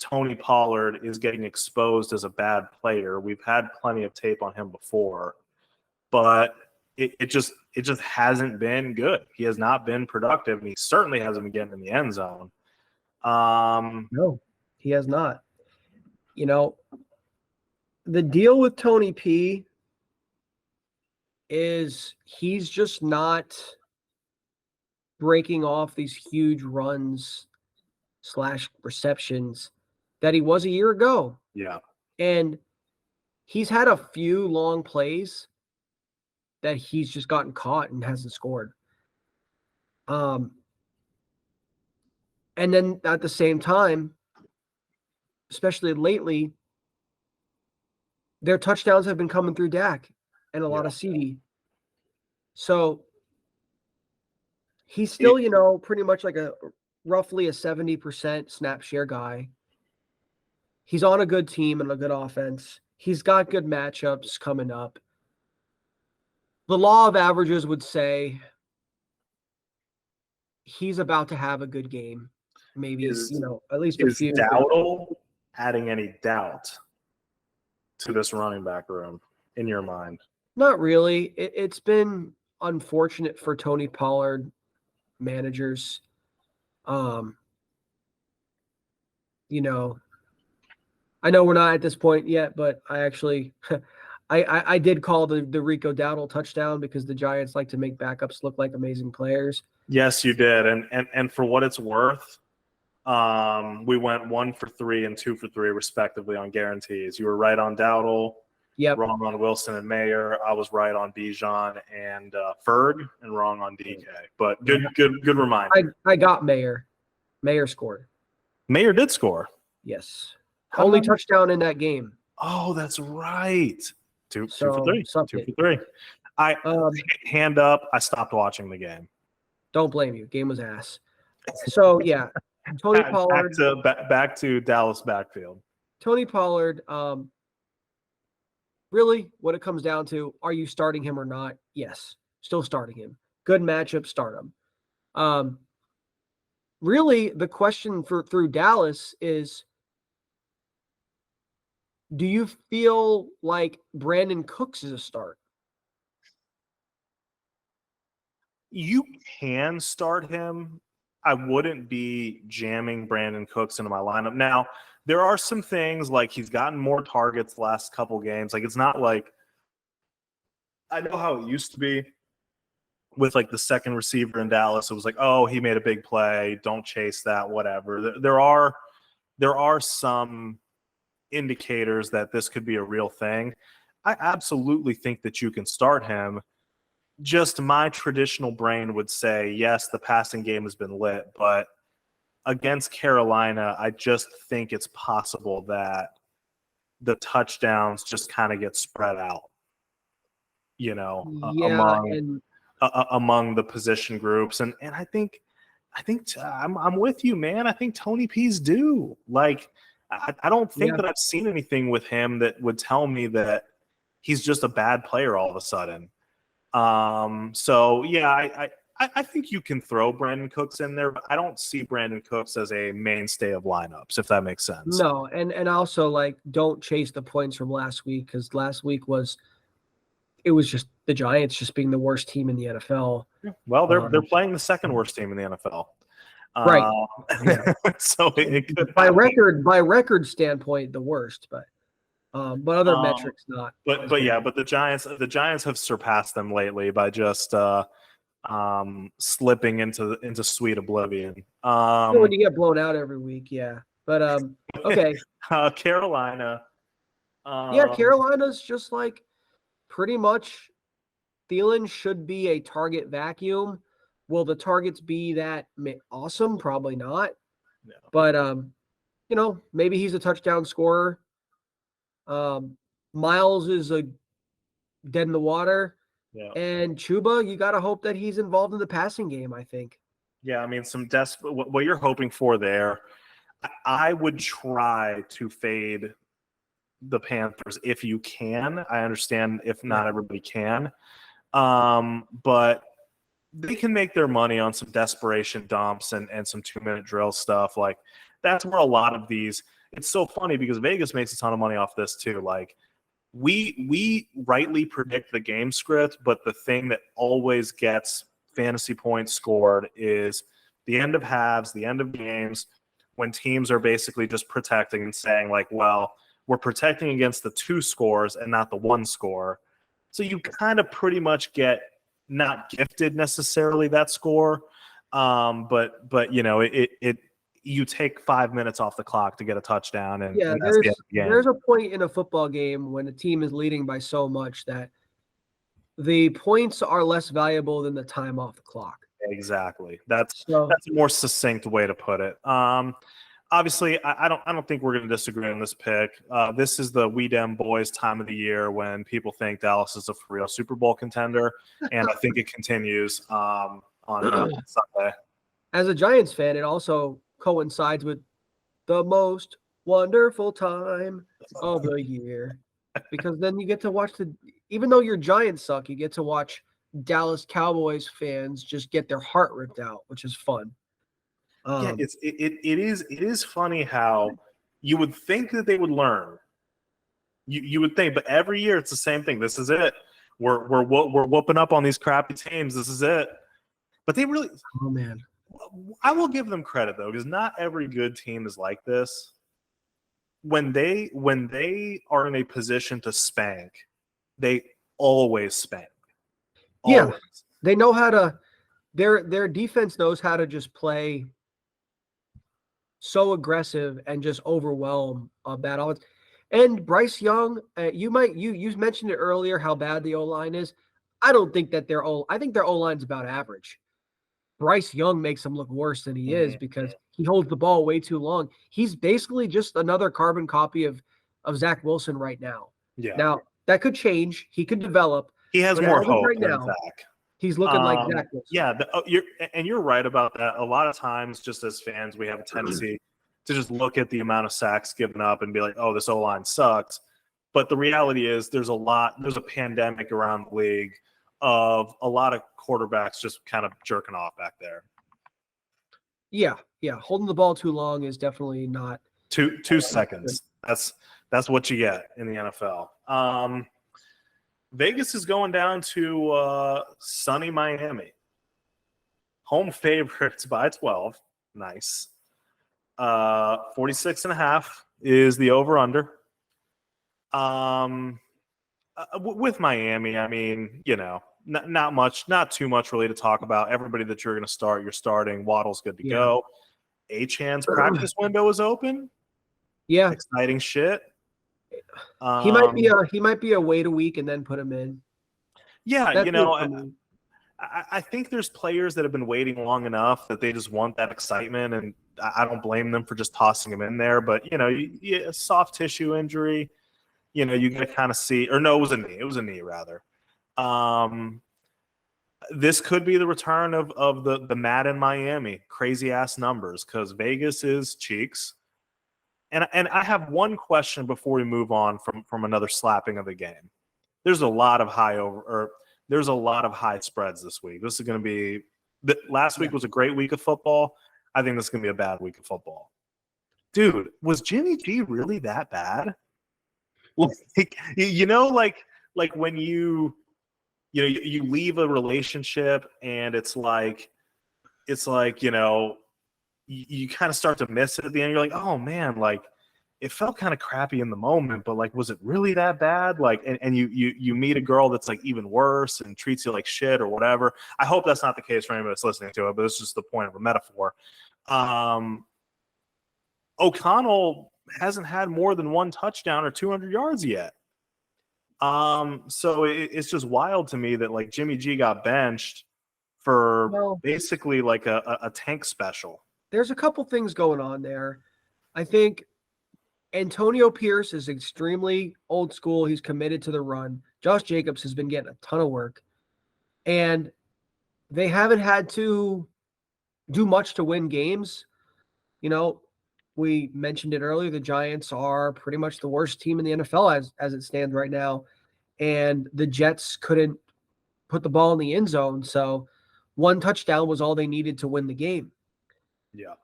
Tony Pollard is getting exposed as a bad player. We've had plenty of tape on him before, but it just hasn't been good. He has not been productive, and he certainly hasn't been getting in the end zone. No, he has not. You know, the deal with Tony P is he's just not breaking off these huge runs / receptions that he was a year ago. Yeah. And he's had a few long plays that he's just gotten caught and hasn't scored. And then at the same time, especially lately, their touchdowns have been coming through Dak and a lot of CD. So he's still, pretty much like roughly a 70% snap share guy. He's on a good team and a good offense. He's got good matchups coming up. The law of averages would say he's about to have a good game. Maybe, at least a few. Is Dowdle adding any doubt to this running back room in your mind? Not really. It's been unfortunate for Tony Pollard managers. I know we're not at this point yet, but I actually I did call the Rico Dowdle touchdown because the Giants like to make backups look like amazing players. Yes, you did. And for what it's worth, we went 1 for 3 and 2 for 3 respectively on guarantees. You were right on Dowdle. Yep. Wrong on Wilson and Mayer. I was right on Bijan and Ferg, and wrong on DK. But good reminder. I got Mayer. Mayer scored. Mayer did score. Yes. Only touchdown in that game. Oh, that's right. Two for 3. Something. 2 for 3. I hand up. I stopped watching the game. Don't blame you. Game was ass. So yeah, Tony Pollard. Back to Dallas backfield. Tony Pollard. Really, what it comes down to, are you starting him or not? Yes, still starting him. Good matchup, start him. Really, the question through Dallas is, do you feel like Brandon Cooks is a start? You can start him. I wouldn't be jamming Brandon Cooks into my lineup. Now, there are some things like he's gotten more targets the last couple games. Like, it's not like – I know how it used to be with, like, the second receiver in Dallas. It was like, oh, he made a big play. Don't chase that, whatever. There are some indicators that this could be a real thing. I absolutely think that you can start him. Just my traditional brain would say, yes, the passing game has been lit, but against Carolina, I just think it's possible that the touchdowns just kind of get spread out, among the position groups. And I think I'm with you, man. I think Tony P's due. Like, I don't think that I've seen anything with him that would tell me that he's just a bad player all of a sudden. So yeah, I think you can throw Brandon Cooks in there, but I don't see Brandon Cooks as a mainstay of lineups, if that makes sense. No, and also, like, don't chase the points from last week, because last week was just the Giants just being the worst team in the NFL. Well, they're playing the second worst team in the NFL. Right. So it could by record standpoint, the worst, but other metrics not. But the Giants have surpassed them lately by just slipping into sweet oblivion. When you get blown out every week, yeah. But okay. Carolina. Carolina's just like pretty much Thielen should be a target vacuum. Will the targets be that awesome? Probably not. No. But maybe he's a touchdown scorer. Miles is a dead in the water. Yeah. And Chuba, you got to hope that he's involved in the passing game, I think. Yeah, I mean, what you're hoping for there, I would try to fade the Panthers if you can. I understand if not everybody can. But they can make their money on some desperation dumps and some 2-minute drill stuff. Like, that's where a lot of these it's so funny because Vegas makes a ton of money off this too. Like we rightly predict the game script, but the thing that always gets fantasy points scored is the end of halves, the end of games, when teams are basically just protecting and saying like, well, we're protecting against the 2 scores and not the 1 score. So you kind of pretty much get not gifted necessarily that score. But you know, it you take 5 minutes off the clock to get a touchdown, and that's the end of the game. There's a point in a football game when a team is leading by so much that the points are less valuable than the time off the clock. Exactly. That's a more succinct way to put it. Obviously, I don't think we're going to disagree on this pick. This is the We Dem Boys time of the year when people think Dallas is a for real Super Bowl contender, and I think it continues on Sunday. As a Giants fan, it also coincides with the most wonderful time of the year, because then you get to watch even though your Giants suck, you get to watch Dallas Cowboys fans just get their heart ripped out, which is fun. Yeah, it is funny how you would think that they would learn. You would think, but every year it's the same thing. This is it. We're whooping up on these crappy teams. This is it. But they really, oh man, I will give them credit though, because not every good team is like this. When they are in a position to spank, they always spank. Always. Yeah, they know how to. Their defense knows how to just play so aggressive and just overwhelm a bad offense. And Bryce Young, you mentioned it earlier how bad the O-line is. I don't think that I think their O-line's about average. Bryce Young makes them look worse than he is because he holds the ball way too long. He's basically just another carbon copy of Zach Wilson right now. Yeah. Now that could change. He could develop. He has more hope right than now. Zach. He's looking like Zach Wilson. Yeah, you're right about that. A lot of times, just as fans, we have a tendency to just look at the amount of sacks given up and be like, "Oh, this O-line sucks." But the reality is, there's a pandemic around the league of a lot of quarterbacks just kind of jerking off back there. Yeah, holding the ball too long is definitely not 2 seconds. That's what you get in the NFL. Vegas is going down to sunny Miami. Home favorites by 12. Nice. 46.5 is the over-under. With Miami, I mean, you know, not too much really to talk about. Everybody that you're starting. Waddle's good to go. Achan's practice window is open. Yeah. Exciting shit. He might be a wait a week and then put him in. Yeah, I think there's players that have been waiting long enough that they just want that excitement, and I don't blame them for just tossing him in there. But a soft tissue injury, you got to kind of see. Or no, it was a knee. It was a knee rather. This could be the return of the Madden Miami crazy ass numbers, because Vegas is cheeks. And I have one question before we move on from another slapping of the game. There's a lot of high spreads this week. This is going to be last week was a great week of football. I think this is going to be a bad week of football. Dude, was Jimmy G really that bad? Like, like when you leave a relationship and it's like you kind of start to miss it at the end. You're like, oh man, like it felt kind of crappy in the moment, but like, was it really that bad? Like, and you meet a girl that's like even worse and treats you like shit or whatever. I hope that's not the case for anybody that's listening to it, but it's just the point of a metaphor. O'Connell hasn't had more than 1 touchdown or 200 yards yet. So it's just wild to me that like Jimmy G got benched for basically like a tank special. There's a couple things going on there. I think Antonio Pierce is extremely old school. He's committed to the run. Josh Jacobs has been getting a ton of work. And they haven't had to do much to win games. We mentioned it earlier. The Giants are pretty much the worst team in the NFL as it stands right now. And the Jets couldn't put the ball in the end zone. So 1 touchdown was all they needed to win the game. Yeah.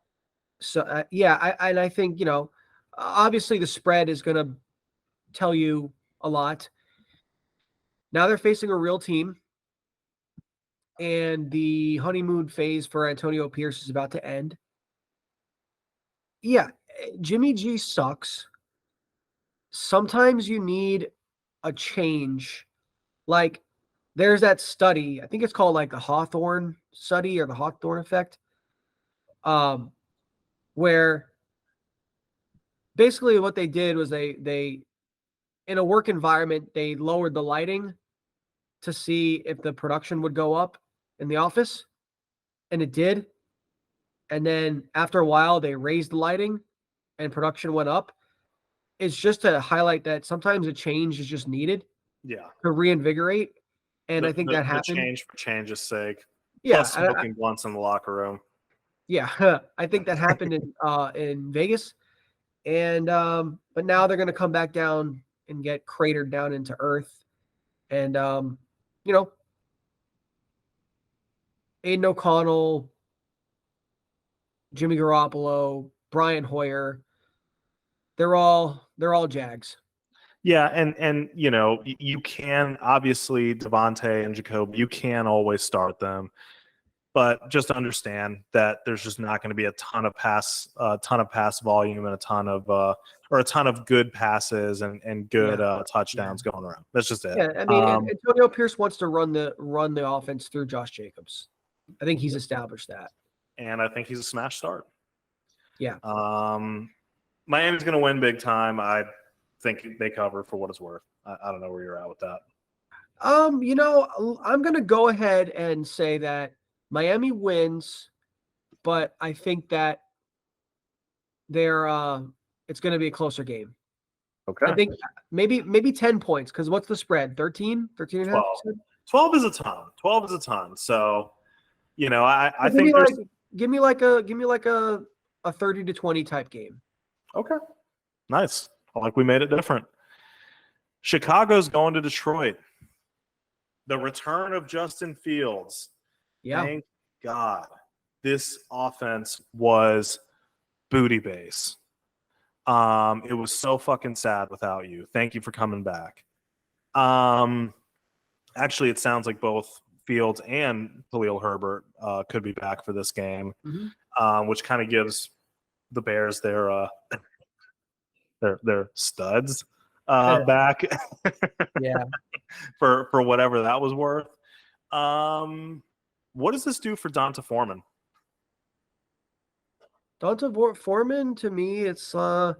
So, I think, Obviously, the spread is going to tell you a lot. Now they're facing a real team, and the honeymoon phase for Antonio Pierce is about to end. Yeah, Jimmy G sucks. Sometimes you need a change. Like, there's that study, I think it's called like the Hawthorne study or the Hawthorne effect, where basically what they did was they in a work environment, they lowered the lighting to see if the production would go up in the office, and it did. And then after a while, they raised the lighting and production went up. It's just to highlight that sometimes a change is just needed to reinvigorate. And I think that happened. Change for change's sake. Yeah. Plus smoking blunts in the locker room. Yeah. I think that happened in Vegas. And but now they're going to come back down and get cratered down into earth. And, you know, Aiden O'Connell, Jimmy Garoppolo, Brian Hoyer, they're all Jags. Yeah, and you know, you can obviously Devontae and Jacoby, you can always start them, but just understand that there's just not going to be a ton of pass volume and a ton of good passes and good touchdowns going around. That's just it. Yeah, I mean, Antonio Pierce wants to run the offense through Josh Jacobs. I think he's established that, and I think he's a smash start. Yeah. Miami's going to win big time. I think they cover for what it's worth. I don't know where you're at with that. You know, I'm going to go ahead and say that Miami wins, but I think that it's going to be a closer game. Okay. I think maybe 10 points, because what's the spread? 13 and a half? 12 is a ton. 12 is a ton. So, you know, I think there's give me like a 30 to 20 type game. Okay. Nice. Like we made it different. Chicago's going to Detroit. The return of Justin Fields. Yeah. Thank God. This offense was booty base. It was so fucking sad without you. Thank you for coming back. Actually, it sounds like both Fields and Khalil Herbert could be back for this game, which kind of gives the Bears their studs back. Yeah. for whatever that was worth. What does this do for Donta Foreman? Donta Foreman, to me, it's I'm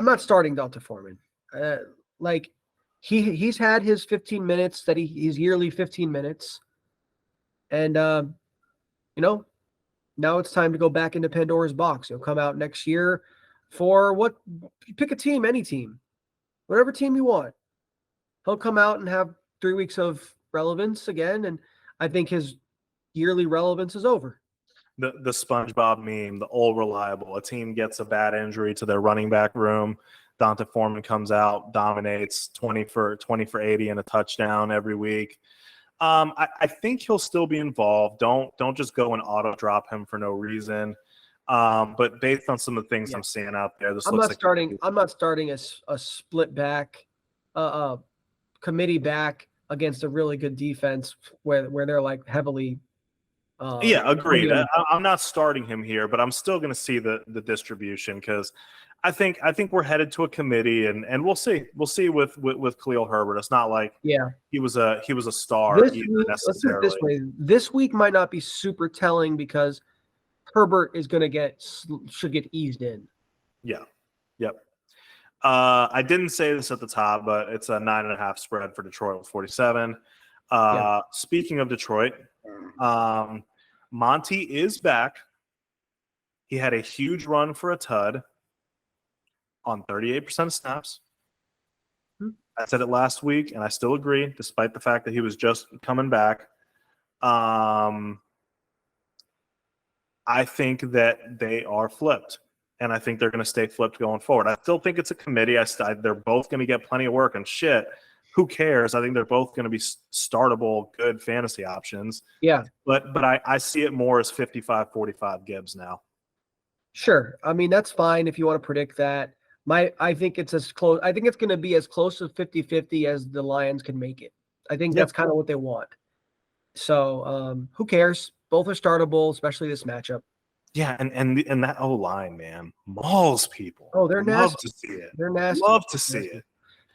not starting Donta Foreman. Like he's had his 15 minutes that he's yearly 15 minutes, and you know, now it's time to go back into Pandora's box. He'll come out next year for what? Pick a team, any team, whatever team you want. He'll come out and have 3 weeks of relevance again, and I think his yearly relevance is over. The SpongeBob meme, the old reliable. A team gets a bad injury to their running back room. Donta Foreman comes out, dominates 20 for 80 and a touchdown every week. I think he'll still be involved. Don't just go and auto drop him for no reason. But based on some of the things I'm seeing out there, I'm not starting a split back, committee back against a really good defense where they're like heavily. Agreed. I'm not starting him here, but I'm still going to see the distribution, because I think we're headed to a committee, and we'll see with Khalil Herbert. It's not like he was a star let's necessarily. put it this way: this week might not be super telling because Herbert is going to should get eased in. Yeah. Yep. I didn't say this at the top, but it's a 9.5 spread for Detroit with 47. Speaking of Detroit, Monty is back. He had a huge run for a tud on 38% of snaps. I said it last week, and I still agree, despite the fact that he was just coming back. I think that they are flipped, and I think they're going to stay flipped going forward. I still think it's a committee. They're both going to get plenty of work, and shit, who cares? I think they're both going to be startable, good fantasy options. Yeah. But I see it more as 55-45 Gibbs now. Sure. I mean, that's fine if you want to predict that. I think it's as close. I think it's going to be as close to 50-50 as the Lions can make it. I think that's kind of what they want. So who cares? Both are startable, especially this matchup. Yeah, and that O-line, man, mauls people. Oh, they're nasty. Love to see it. They're nasty. Love to see it.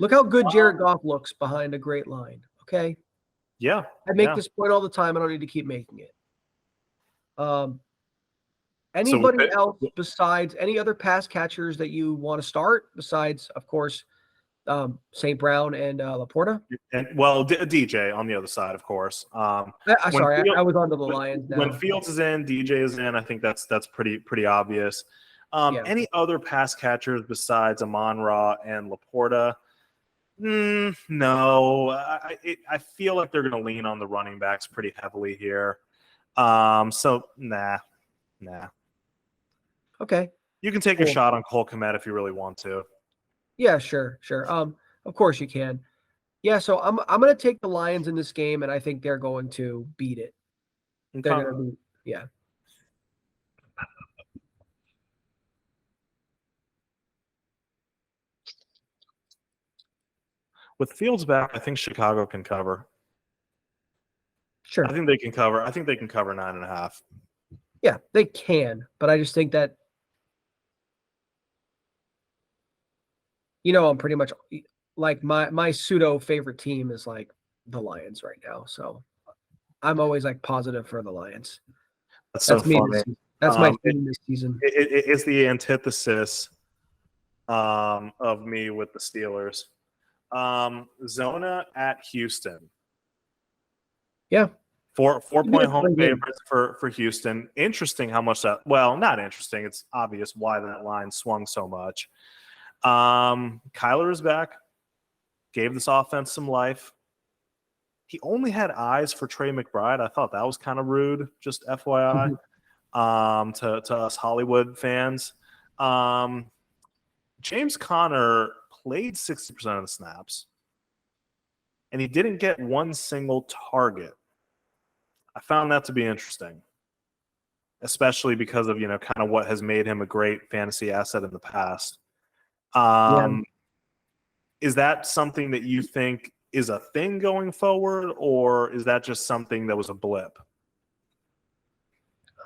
Look how good Jared Goff looks behind a great line. Okay. Yeah. I make this point all the time. I don't need to keep making it. Anybody else besides any other pass catchers that you want to start besides, of course, St. Brown and Laporta? And DJ on the other side, of course. I was on to the Lions now. When Fields is in, DJ is in. I think that's pretty obvious. Any other pass catchers besides Amon-Ra and Laporta? No. I feel like they're going to lean on the running backs pretty heavily here. So nah. Okay. You can take your shot on Cole Kmet if you really want to. Yeah, sure. Of course you can. Yeah, so I'm going to take the Lions in this game, and I think they're going to beat it. They're going to be, With Fields back, I think Chicago can cover. Sure. I think they can cover. I think they can cover 9.5. Yeah, they can, but I just think that I'm pretty much like my pseudo favorite team is like the Lions right now. So I'm always like positive for the Lions. That's so funny. That's my team this season. It is the antithesis of me with the Steelers. Zona at Houston. Yeah. 4-point home favorites for Houston. Interesting how much that – well, not interesting. It's obvious why that line swung so much. Kyler is back. Gave this offense some life. He only had eyes for Trey McBride. I thought that was kind of rude, just FYI, to us Hollywood fans. James Conner played 60% of the snaps, and he didn't get one single target. I found that to be interesting, especially because of, kind of what has made him a great fantasy asset in the past. Is that something that you think is a thing going forward, or is that just something that was a blip?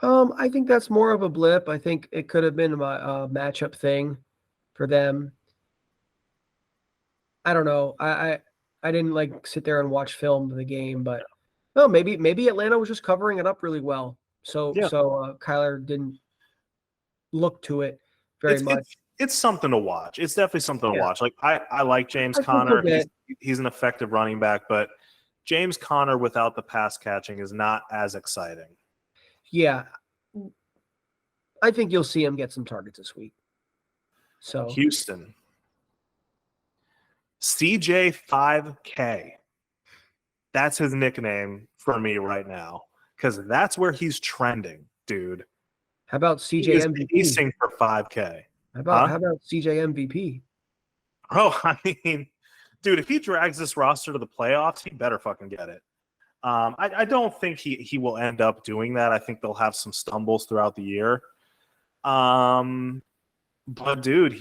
I think that's more of a blip. I think it could have been a matchup thing for them. I don't know. I didn't like sit there and watch film of the game, but maybe Atlanta was just covering it up really well. So Kyler didn't look to it very much. It's something to watch. It's definitely something to watch. Like I like James Conner. He's an effective running back, but James Conner without the pass catching is not as exciting. Yeah. I think you'll see him get some targets this week. So Houston. CJ 5K. That's his nickname for me right now, because that's where he's trending, dude. How about CJ MVP? He's pacing for 5K. How about CJ MVP? Oh, I mean, dude, if he drags this roster to the playoffs, he better fucking get it. I don't think he will end up doing that. I think they'll have some stumbles throughout the year. But dude,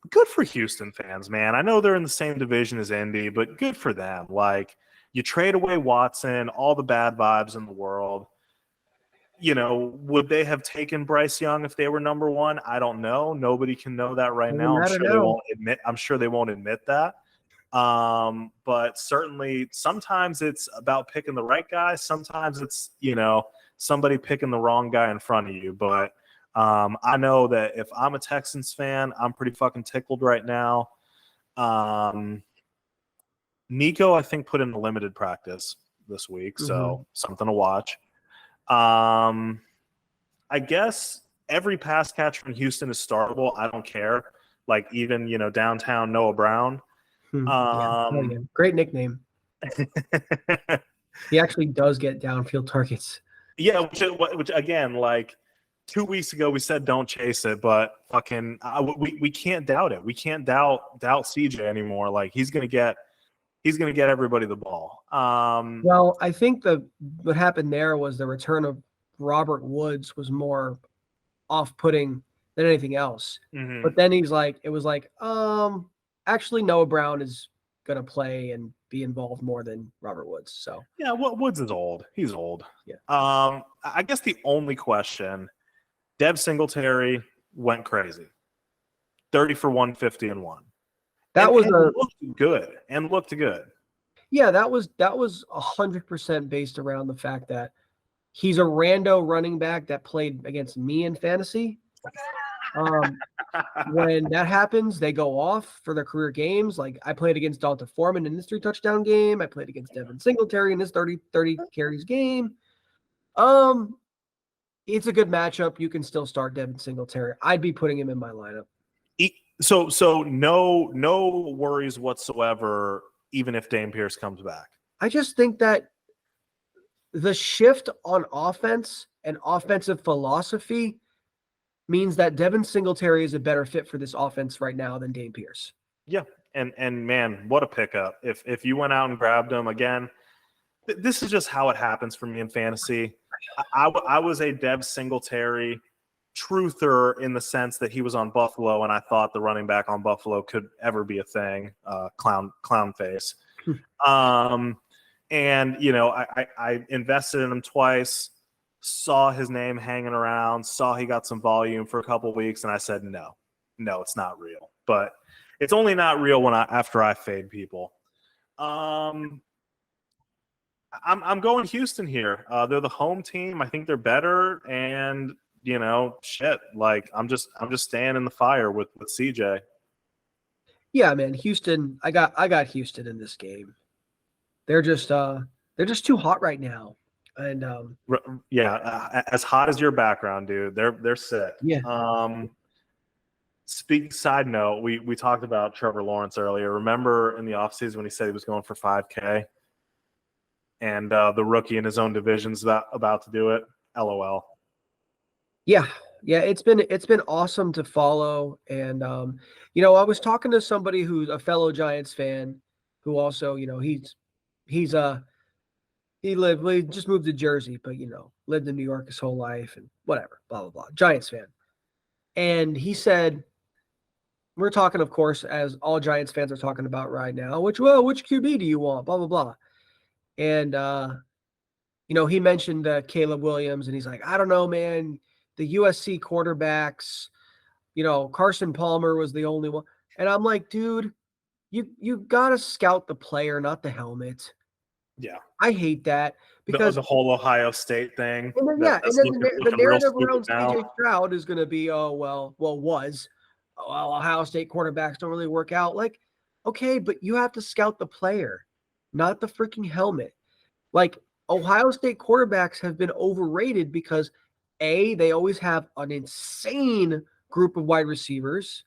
good for Houston fans, man. I know they're in the same division as Indy, but good for them. Like, you trade away Watson, all the bad vibes in the world. Would they have taken Bryce Young if they were number one? I don't know. Nobody can know that right now. I'm sure they won't admit that. But certainly sometimes it's about picking the right guy. Sometimes it's, somebody picking the wrong guy in front of you. But I know that if I'm a Texans fan, I'm pretty fucking tickled right now. Nico, I think, put in a limited practice this week, so something to watch. I guess every pass catch from Houston is startable. I don't care. Like, even, downtown Noah Brown. Great nickname. He actually does get downfield targets. Yeah, which again, like 2 weeks ago we said don't chase it, but fucking we can't doubt it. We can't doubt CJ anymore. Like, he's gonna get everybody the ball. Well, I think what happened there was the return of Robert Woods was more off-putting than anything else. Mhm. But then it was like, actually Noah Brown is gonna play and be involved more than Robert Woods. So Yeah, Woods is old. He's old. Yeah. I guess the only question, Dev Singletary went crazy. 30 for 150 and 1. that was looked good and looked good. Yeah, that was 100% based around the fact that he's a rando running back that played against me in fantasy. When that happens, they go off for their career games. Like I played against Dalton Foreman in this 3-touchdown game. I played against Devin Singletary in this 30 carries game. It's a good matchup. You can still start Devin Singletary. I'd be putting him in my lineup. So no worries whatsoever, even if Dame Pierce comes back. I just think that the shift on offense and offensive philosophy means that Devin Singletary is a better fit for this offense right now than Dame Pierce. Yeah, and man, what a pickup! If you went out and grabbed him again, this is just how it happens for me in fantasy. I was a Dev Singletary truther in the sense that he was on Buffalo, and I thought the running back on Buffalo could ever be a thing. Clown face. And I invested in him twice. Saw his name hanging around, saw he got some volume for a couple of weeks, and I said, no, it's not real. But it's only not real after I fade people. I'm going Houston here. They're the home team. I think they're better, and shit. Like I'm just staying in the fire with CJ. Yeah, man, Houston. I got Houston in this game. They're just too hot right now. And as hot as your background, dude. They're sick. Yeah. Side note, we talked about Trevor Lawrence earlier. Remember in the offseason when he said he was going for 5K, and the rookie in his own division's about to do it. LOL. Yeah, it's been awesome to follow, and I was talking to somebody who's a fellow Giants fan, who also he just moved to Jersey, but lived in New York his whole life and whatever, blah, blah, blah. Giants fan. And he said, we're talking, of course, as all Giants fans are talking about right now, which QB do you want? Blah, blah, blah. And, he mentioned Caleb Williams, and he's like, I don't know, man. The USC quarterbacks, Carson Palmer was the only one. And I'm like, dude, you got to scout the player, not the helmet. Yeah. I hate that because the whole Ohio State thing. And then, the narrative around CJ Stroud is going to be, Ohio State quarterbacks don't really work out. Like, okay, but you have to scout the player, not the freaking helmet. Like, Ohio State quarterbacks have been overrated because, A, they always have an insane group of wide receivers.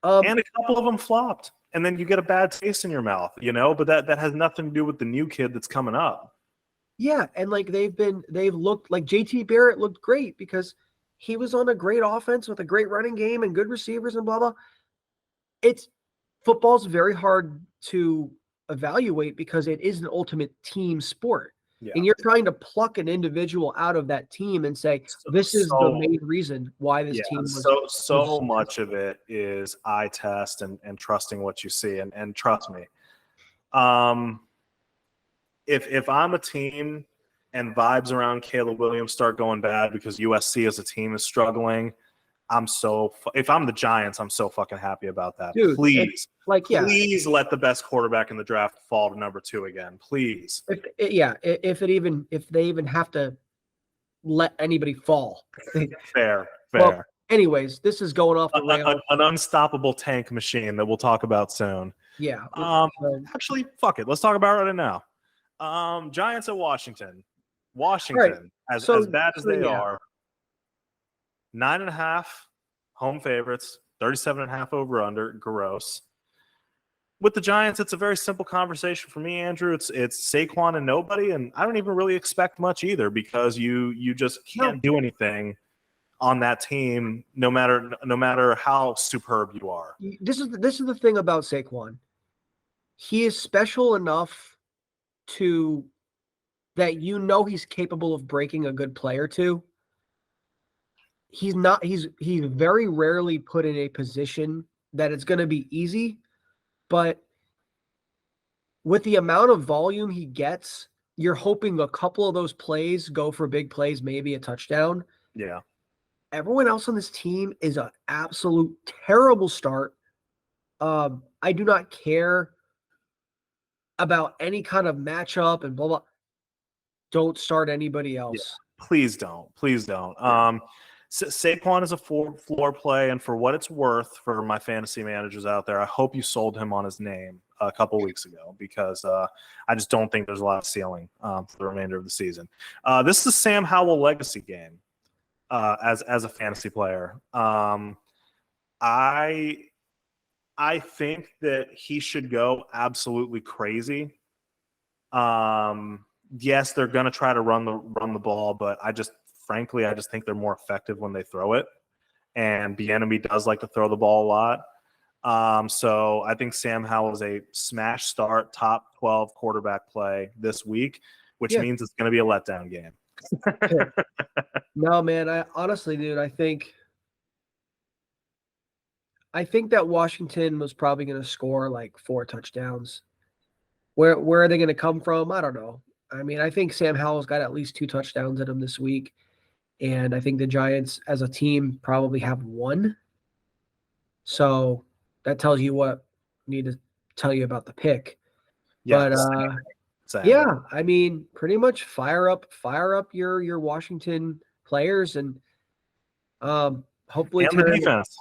And a couple of them flopped. And then you get a bad taste in your mouth, but that has nothing to do with the new kid that's coming up. Yeah, and like they've looked like JT Barrett looked great because he was on a great offense with a great running game and good receivers and blah blah. Football's very hard to evaluate because it is an ultimate team sport. Yeah. And you're trying to pluck an individual out of that team and say, this is the main reason why this team was. So much of it is eye test and trusting what you see. And trust me, if I'm a team and vibes around Caleb Williams start going bad because USC as a team is struggling, if I'm the Giants, I'm so fucking happy about that. Dude, please let the best quarterback in the draft fall to number 2 again, please. If they even have to let anybody fall. Fair. Well, anyways, this is going off the rails. An unstoppable tank machine that we'll talk about soon. Yeah. Actually, fuck it. Let's talk about it right now. Giants at Washington. Washington, right. As bad as they are. 9.5 home favorites, 37.5 over under, gross. With the Giants, it's a very simple conversation for me, Andrew. It's Saquon and nobody, and I don't even really expect much either because you just can't do anything on that team, no matter how superb you are. This is the thing about Saquon. He is special enough to that you know he's capable of breaking a good play or two. He's not. He's very rarely put in a position that it's going to be easy, but with the amount of volume he gets, you're hoping a couple of those plays go for big plays, maybe a touchdown. Yeah. Everyone else on this team is an absolute terrible start. I do not care about any kind of matchup and blah, blah. Don't start anybody else. Yeah. Please don't. Please don't. Saquon is a floor play, and for what it's worth for my fantasy managers out there, I hope you sold him on his name a couple weeks ago because I just don't think there's a lot of ceiling for the remainder of the season. This is a Sam Howell legacy game as a fantasy player. I think that he should go absolutely crazy. Yes, they're going to try to run the ball, but I just think they're more effective when they throw it. And Bieniemy does like to throw the ball a lot. So I think Sam Howell is a smash start, top 12 quarterback play this week, which means it's going to be a letdown game. No, man, I honestly, dude, I think that Washington was probably going to score like 4 touchdowns. Where are they going to come from? I don't know. I mean, I think Sam Howell's got at least 2 touchdowns in him this week. And I think the Giants as a team probably have 1. So that tells you what I need to tell you about the pick. Yeah, but same. Yeah, I mean, pretty much fire up your Washington players and hopefully and the defense.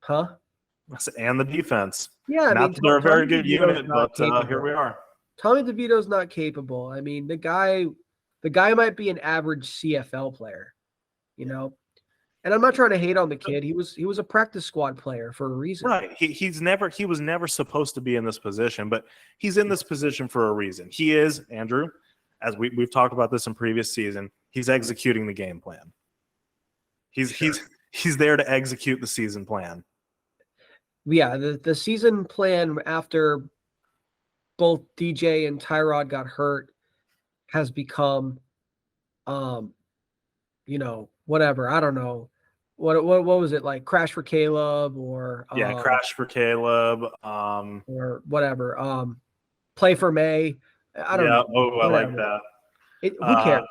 Huh? And the defense. Yeah, I mean, they're a very good DeVito's unit, but here we are. Tommy DeVito's not capable. I mean, the guy might be an average CFL player, you know. And I'm not trying to hate on the kid. He was a practice squad player for a reason. Right. He was never supposed to be in this position, but he's in this position for a reason. He is, Andrew, as we've talked about this in previous season, he's executing the game plan. He's there to execute the season plan. Yeah, the season plan after both DJ and Tyrod got hurt has become whatever. I don't know. What was it like? Crash for Caleb or Crash for Caleb, or whatever. Play for May. I don't know. Oh, I like that. Who cares?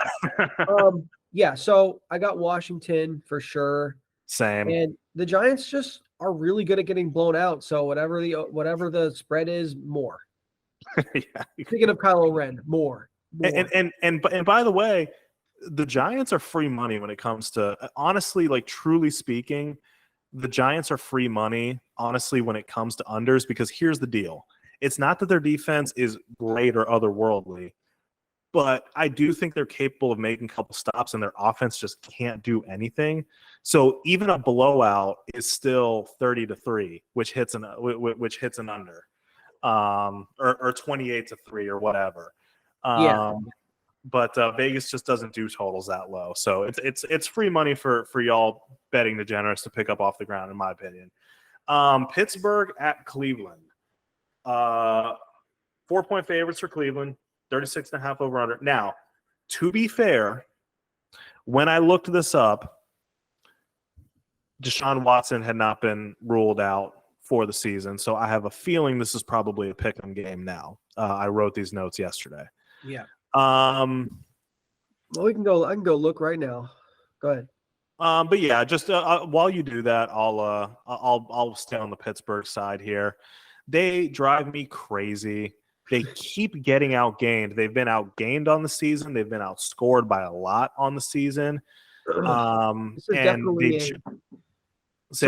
Yeah. So I got Washington for sure. Same. And the Giants just are really good at getting blown out. So whatever the spread is, more. Yeah. Speaking of Kylo Ren, more. And by the way, the Giants are free money when it comes to, honestly, like truly speaking, the Giants are free money, honestly, when it comes to unders, because here's the deal. It's not that their defense is great or otherworldly, but I do think they're capable of making a couple stops and their offense just can't do anything. So even a blowout is still 30-3, which hits an under, or 28-3 or whatever. But Vegas just doesn't do totals that low, so it's free money for y'all betting degenerates to pick up off the ground, in my opinion. Pittsburgh at Cleveland, 4-point favorites for Cleveland, 36.5 over under. Now, to be fair, when I looked this up, Deshaun Watson had not been ruled out for the season, so I have a feeling this is probably a pick-em game now. I wrote these notes yesterday. Yeah. Well, I can go look right now. Go ahead. But yeah, just while you do that, I'll stay on the Pittsburgh side here. They drive me crazy. They keep getting outgained. They've been outgained on the season. They've been outscored by a lot on the season. Say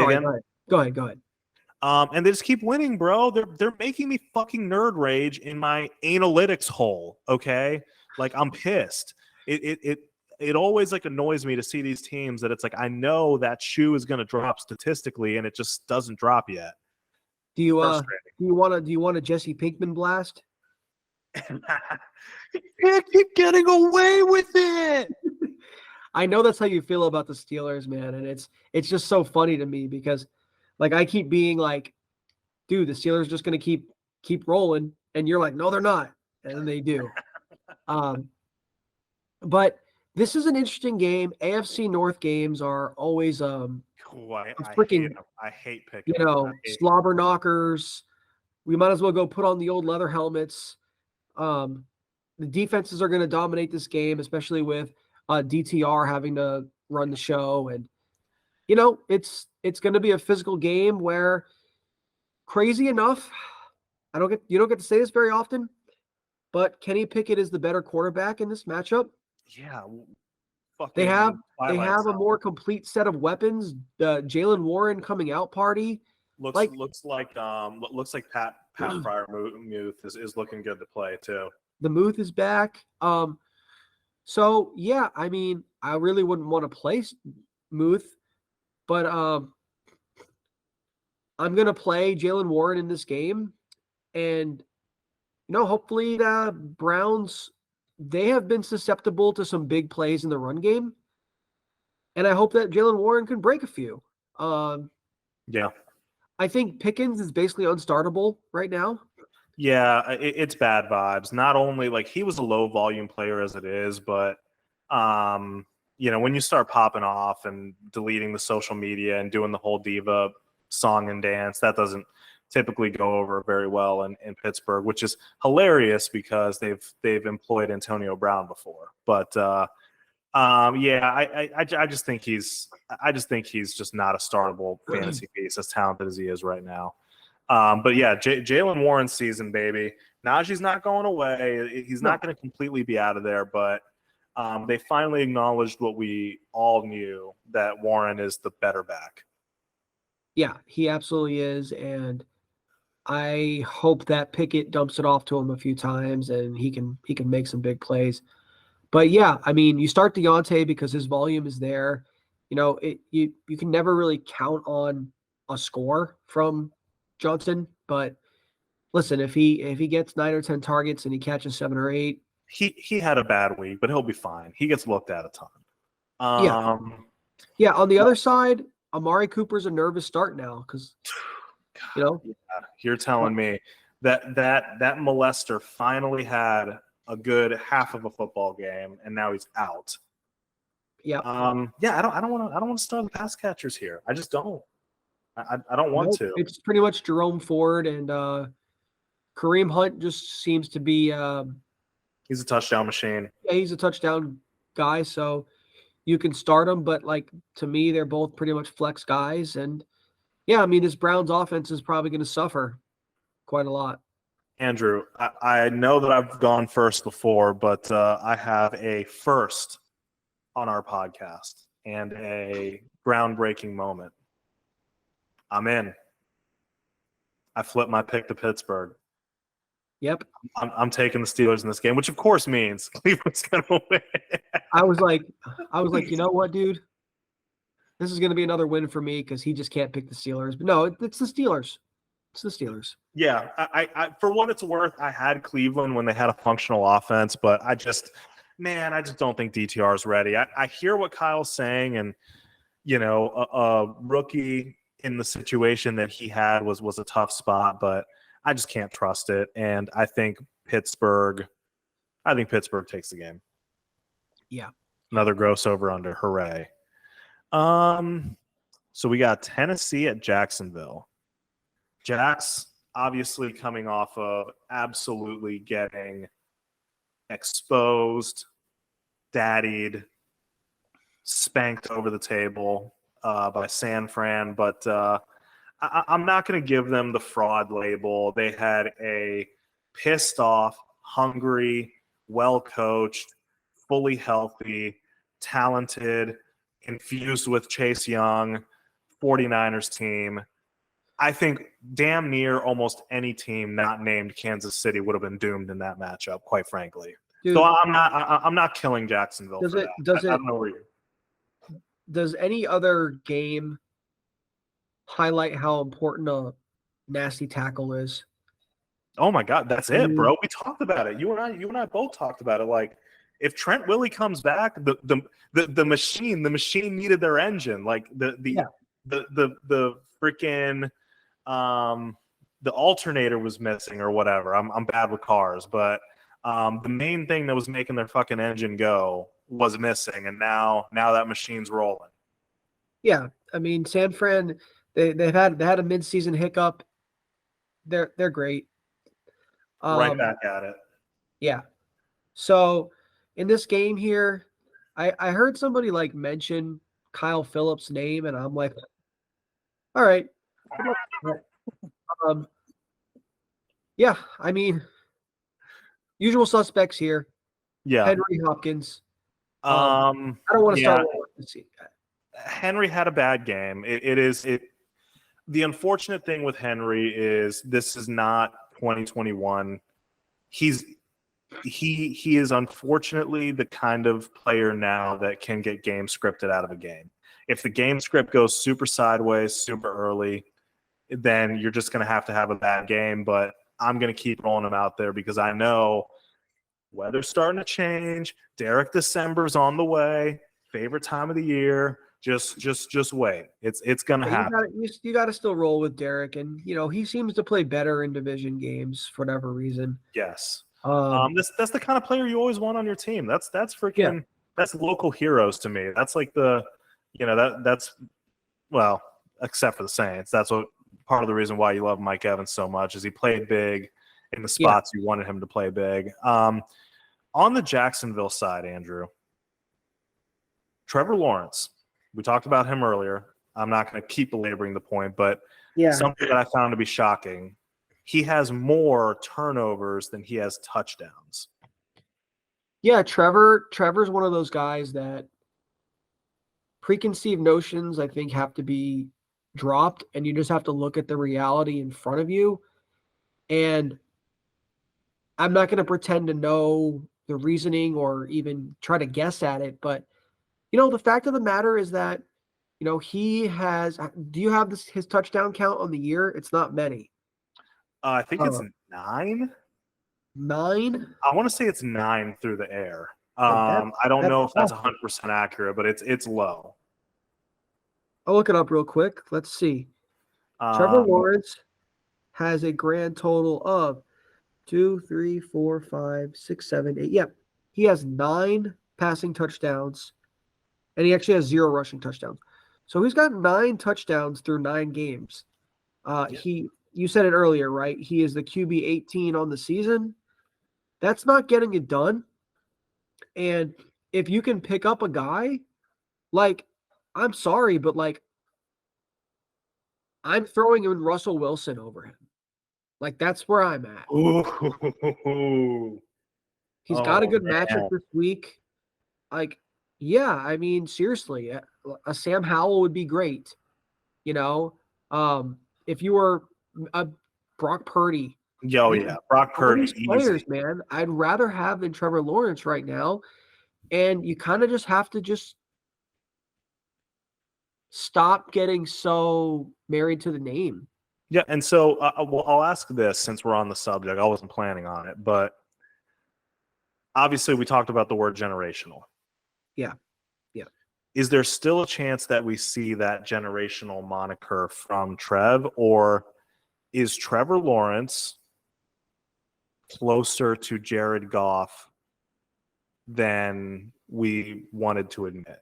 again. Go ahead. And they just keep winning, bro. They're making me fucking nerd rage in my analytics hole. Okay, like I'm pissed. It always like annoys me to see these teams that it's like I know that shoe is going to drop statistically, and it just doesn't drop yet. Do you want a Jesse Pinkman blast? You can't keep getting away with it. I know that's how you feel about the Steelers, man, and it's just so funny to me because. Like I keep being like, dude, the Steelers are just going to keep rolling. And you're like, no, they're not. And then they do. But this is an interesting game. AFC North games are always Ooh, I freaking, hate picking. slobber knockers. We might as well go put on the old leather helmets. The defenses are going to dominate this game, especially with DTR having to run the show. And, it's going to be a physical game where, crazy enough, you don't get to say this very often, but Kenny Pickett is the better quarterback in this matchup. Yeah. They have a more complete set of weapons. The Jalen Warren coming out party looks like Pat Fryermuth is looking good to play too. The Muth is back. So yeah, I mean, I really wouldn't want to play Muth, but I'm gonna play Jalen Warren in this game, and hopefully the Browns, they have been susceptible to some big plays in the run game. And I hope that Jalen Warren can break a few. Yeah. I think Pickens is basically unstartable right now. Yeah, it's bad vibes. Not only like he was a low volume player as it is, but when you start popping off and deleting the social media and doing the whole diva song and dance, that doesn't typically go over very well in Pittsburgh, which is hilarious because they've employed Antonio Brown before. But I just think he's just not a startable fantasy piece as talented as he is right now. But yeah, Jalen Warren's season, baby. Najee's not going away. He's not going to completely be out of there, but they finally acknowledged what we all knew, that Warren is the better back. Yeah, he absolutely is, and I hope that Pickett dumps it off to him a few times and he can make some big plays. But yeah, I mean, you start Deontay because his volume is there. You can never really count on a score from Johnson, but listen, if he gets 9 or 10 targets and he catches 7 or 8, he had a bad week, but he'll be fine. He gets looked at a ton. Yeah. On the other side, Amari Cooper's a nervous start now because you're telling me that molester finally had a good half of a football game and now he's out. Yeah. I don't want to start the pass catchers here. I just don't. I don't want to. It's pretty much Jerome Ford and Kareem Hunt just seems to be he's a touchdown machine. Yeah, he's a touchdown guy, so you can start him, but to me, they're both pretty much flex guys. And yeah, I mean, this Browns offense is probably going to suffer quite a lot. Andrew, I know that I've gone first before, but I have a first on our podcast and a groundbreaking moment. I'm in. I flipped my pick to Pittsburgh. Yep. I'm taking the Steelers in this game, which of course means Cleveland's going to win. I was like, you know what, dude? This is going to be another win for me because he just can't pick the Steelers. But no, it's the Steelers. It's the Steelers. Yeah, I for what it's worth, I had Cleveland when they had a functional offense, but I just don't think DTR is ready. I hear what Kyle's saying, and a rookie in the situation that he had was a tough spot, but I just can't trust it. And I think Pittsburgh takes the game. Yeah. Another gross over under. Hooray. So we got Tennessee at Jacksonville. Jack's obviously coming off of absolutely getting exposed, daddied, spanked over the table by San Fran, but I'm not going to give them the fraud label. They had a pissed off, hungry, well-coached, fully healthy, talented, infused with Chase Young 49ers team. I think damn near almost any team not named Kansas City would have been doomed in that matchup, quite frankly. Dude, so I'm not killing Jacksonville for that. I don't know where you. Does any other game highlight how important a nasty tackle is? Oh my God, that's it, bro. We talked about it. You and I both talked about it. Like, if Trent Willie comes back, the machine needed their engine. Like the freaking the alternator was missing or whatever. I'm bad with cars, but The main thing that was making their fucking engine go was missing, and now that machine's rolling. Yeah, I mean, San Fran, they had a midseason hiccup. They're great. Right back at it. Yeah. So in this game here, I heard somebody like mention Kyle Phillips' name, and I'm like, all right. Yeah, I mean, usual suspects here. Yeah. Henry Hopkins. I don't want to yeah. start. Henry had a bad game. The unfortunate thing with Henry is this is not 2021. He is unfortunately the kind of player now that can get game scripted out of a game. If the game script goes super sideways, super early, then you're just going to have a bad game. But I'm going to keep rolling him out there because I know weather's starting to change. Derek December's on the way. Favorite time of the year. Just wait. It's gonna happen. You got to still roll with Derek, and he seems to play better in division games for whatever reason. Yes. That's the kind of player you always want on your team. That's freaking that's local heroes to me. That's like that's well, except for the Saints. That's what part of the reason why you love Mike Evans so much is he played big in the spots you wanted him to play big. On the Jacksonville side, Andrew, Trevor Lawrence. We talked about him earlier. I'm not going to keep belaboring the point, but something that I found to be shocking. He has more turnovers than he has touchdowns. Yeah, Trevor's one of those guys that preconceived notions, I think, have to be dropped, and you just have to look at the reality in front of you. And I'm not going to pretend to know the reasoning or even try to guess at it, but the fact of the matter is that, he has – do you have his touchdown count on the year? It's not many. I think it's 9. 9? I want to say it's 9 through the air. I don't know if that's 100% accurate, but it's low. I'll look it up real quick. Let's see. Trevor Lawrence has a grand total of 2, 3, 4, 5, 6, 7, 8. Yep. He has 9 passing touchdowns. And he actually has 0 rushing touchdowns. So he's got 9 touchdowns through 9 games. You said it earlier, right? He is the QB 18 on the season. That's not getting it done. And if you can pick up a guy, I'm sorry, but I'm throwing in Russell Wilson over him. That's where I'm at. Ooh. He's got a good matchup this week. Yeah, I mean, seriously, a Sam Howell would be great. If you were a Brock Purdy. Brock Purdy. Players, man, I'd rather have than Trevor Lawrence right now. And you kind of just have to stop getting so married to the name. Yeah, and so I'll ask this since we're on the subject. I wasn't planning on it, but obviously we talked about the word generational. Yeah. Is there still a chance that we see that generational moniker from Trev, or is Trevor Lawrence closer to Jared Goff than we wanted to admit?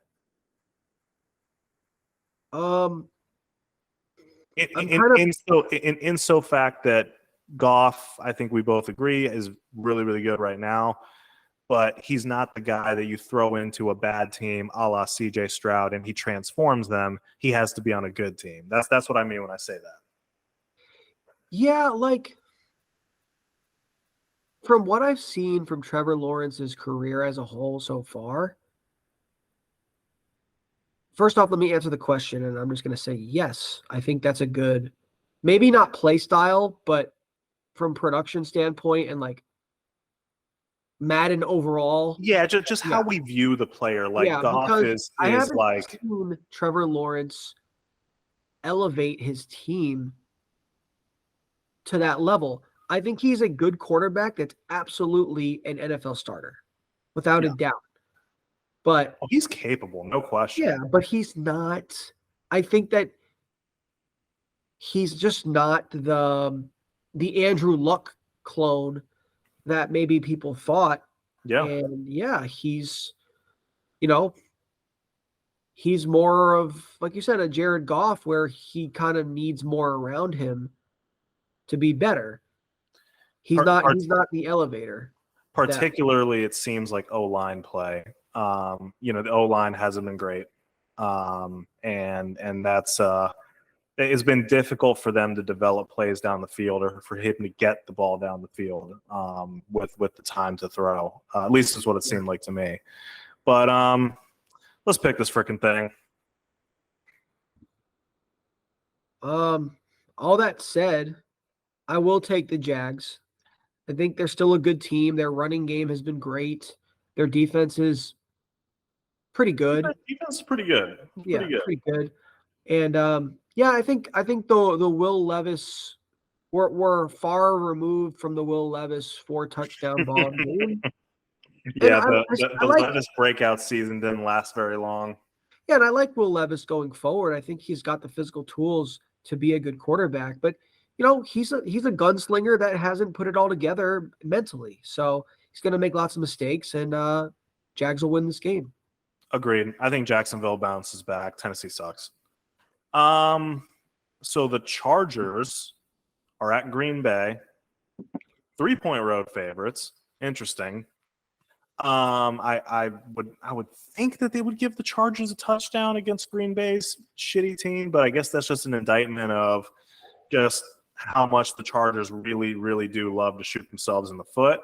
In so fact that Goff, I think we both agree, is really, really good right now. But he's not the guy that you throw into a bad team a la CJ Stroud and he transforms them. He has to be on a good team. That's what I mean when I say that. Yeah, from what I've seen from Trevor Lawrence's career as a whole so far, first off, let me answer the question, and I'm just going to say yes. I think that's a good, maybe not play style, but from production standpoint and Madden overall. Yeah, just how we view the player. Goff is I haven't seen Trevor Lawrence elevate his team to that level. I think he's a good quarterback that's absolutely an NFL starter, without a doubt. But he's capable, no question. Yeah, but he's not. I think that he's just not the Andrew Luck clone that maybe people thought. Yeah. And yeah, he's more of, like you said, a Jared Goff, where he kind of needs more around him to be better. He's not the elevator. Particularly, it seems like O-line play. The O-line hasn't been great. And that's it's been difficult for them to develop plays down the field, or for him to get the ball down the field with the time to throw. At least is what it seemed like to me. But let's pick this freaking thing. All that said, I will take the Jags. I think they're still a good team. Their running game has been great. Their defense is pretty good. Defense is pretty good. Pretty good. And I think the Will Levis, we're far removed from the Will Levis 4-touchdown ball game. Yeah, the Levis breakout season didn't last very long. Yeah, and I like Will Levis going forward. I think he's got the physical tools to be a good quarterback, but he's a gunslinger that hasn't put it all together mentally. So he's going to make lots of mistakes, and Jags will win this game. Agreed. I think Jacksonville bounces back. Tennessee sucks. So the Chargers are at Green Bay, 3-point road favorites. Interesting. I would think that they would give the Chargers a touchdown against Green Bay's shitty team, but I guess that's just an indictment of just how much the Chargers really, really do love to shoot themselves in the foot.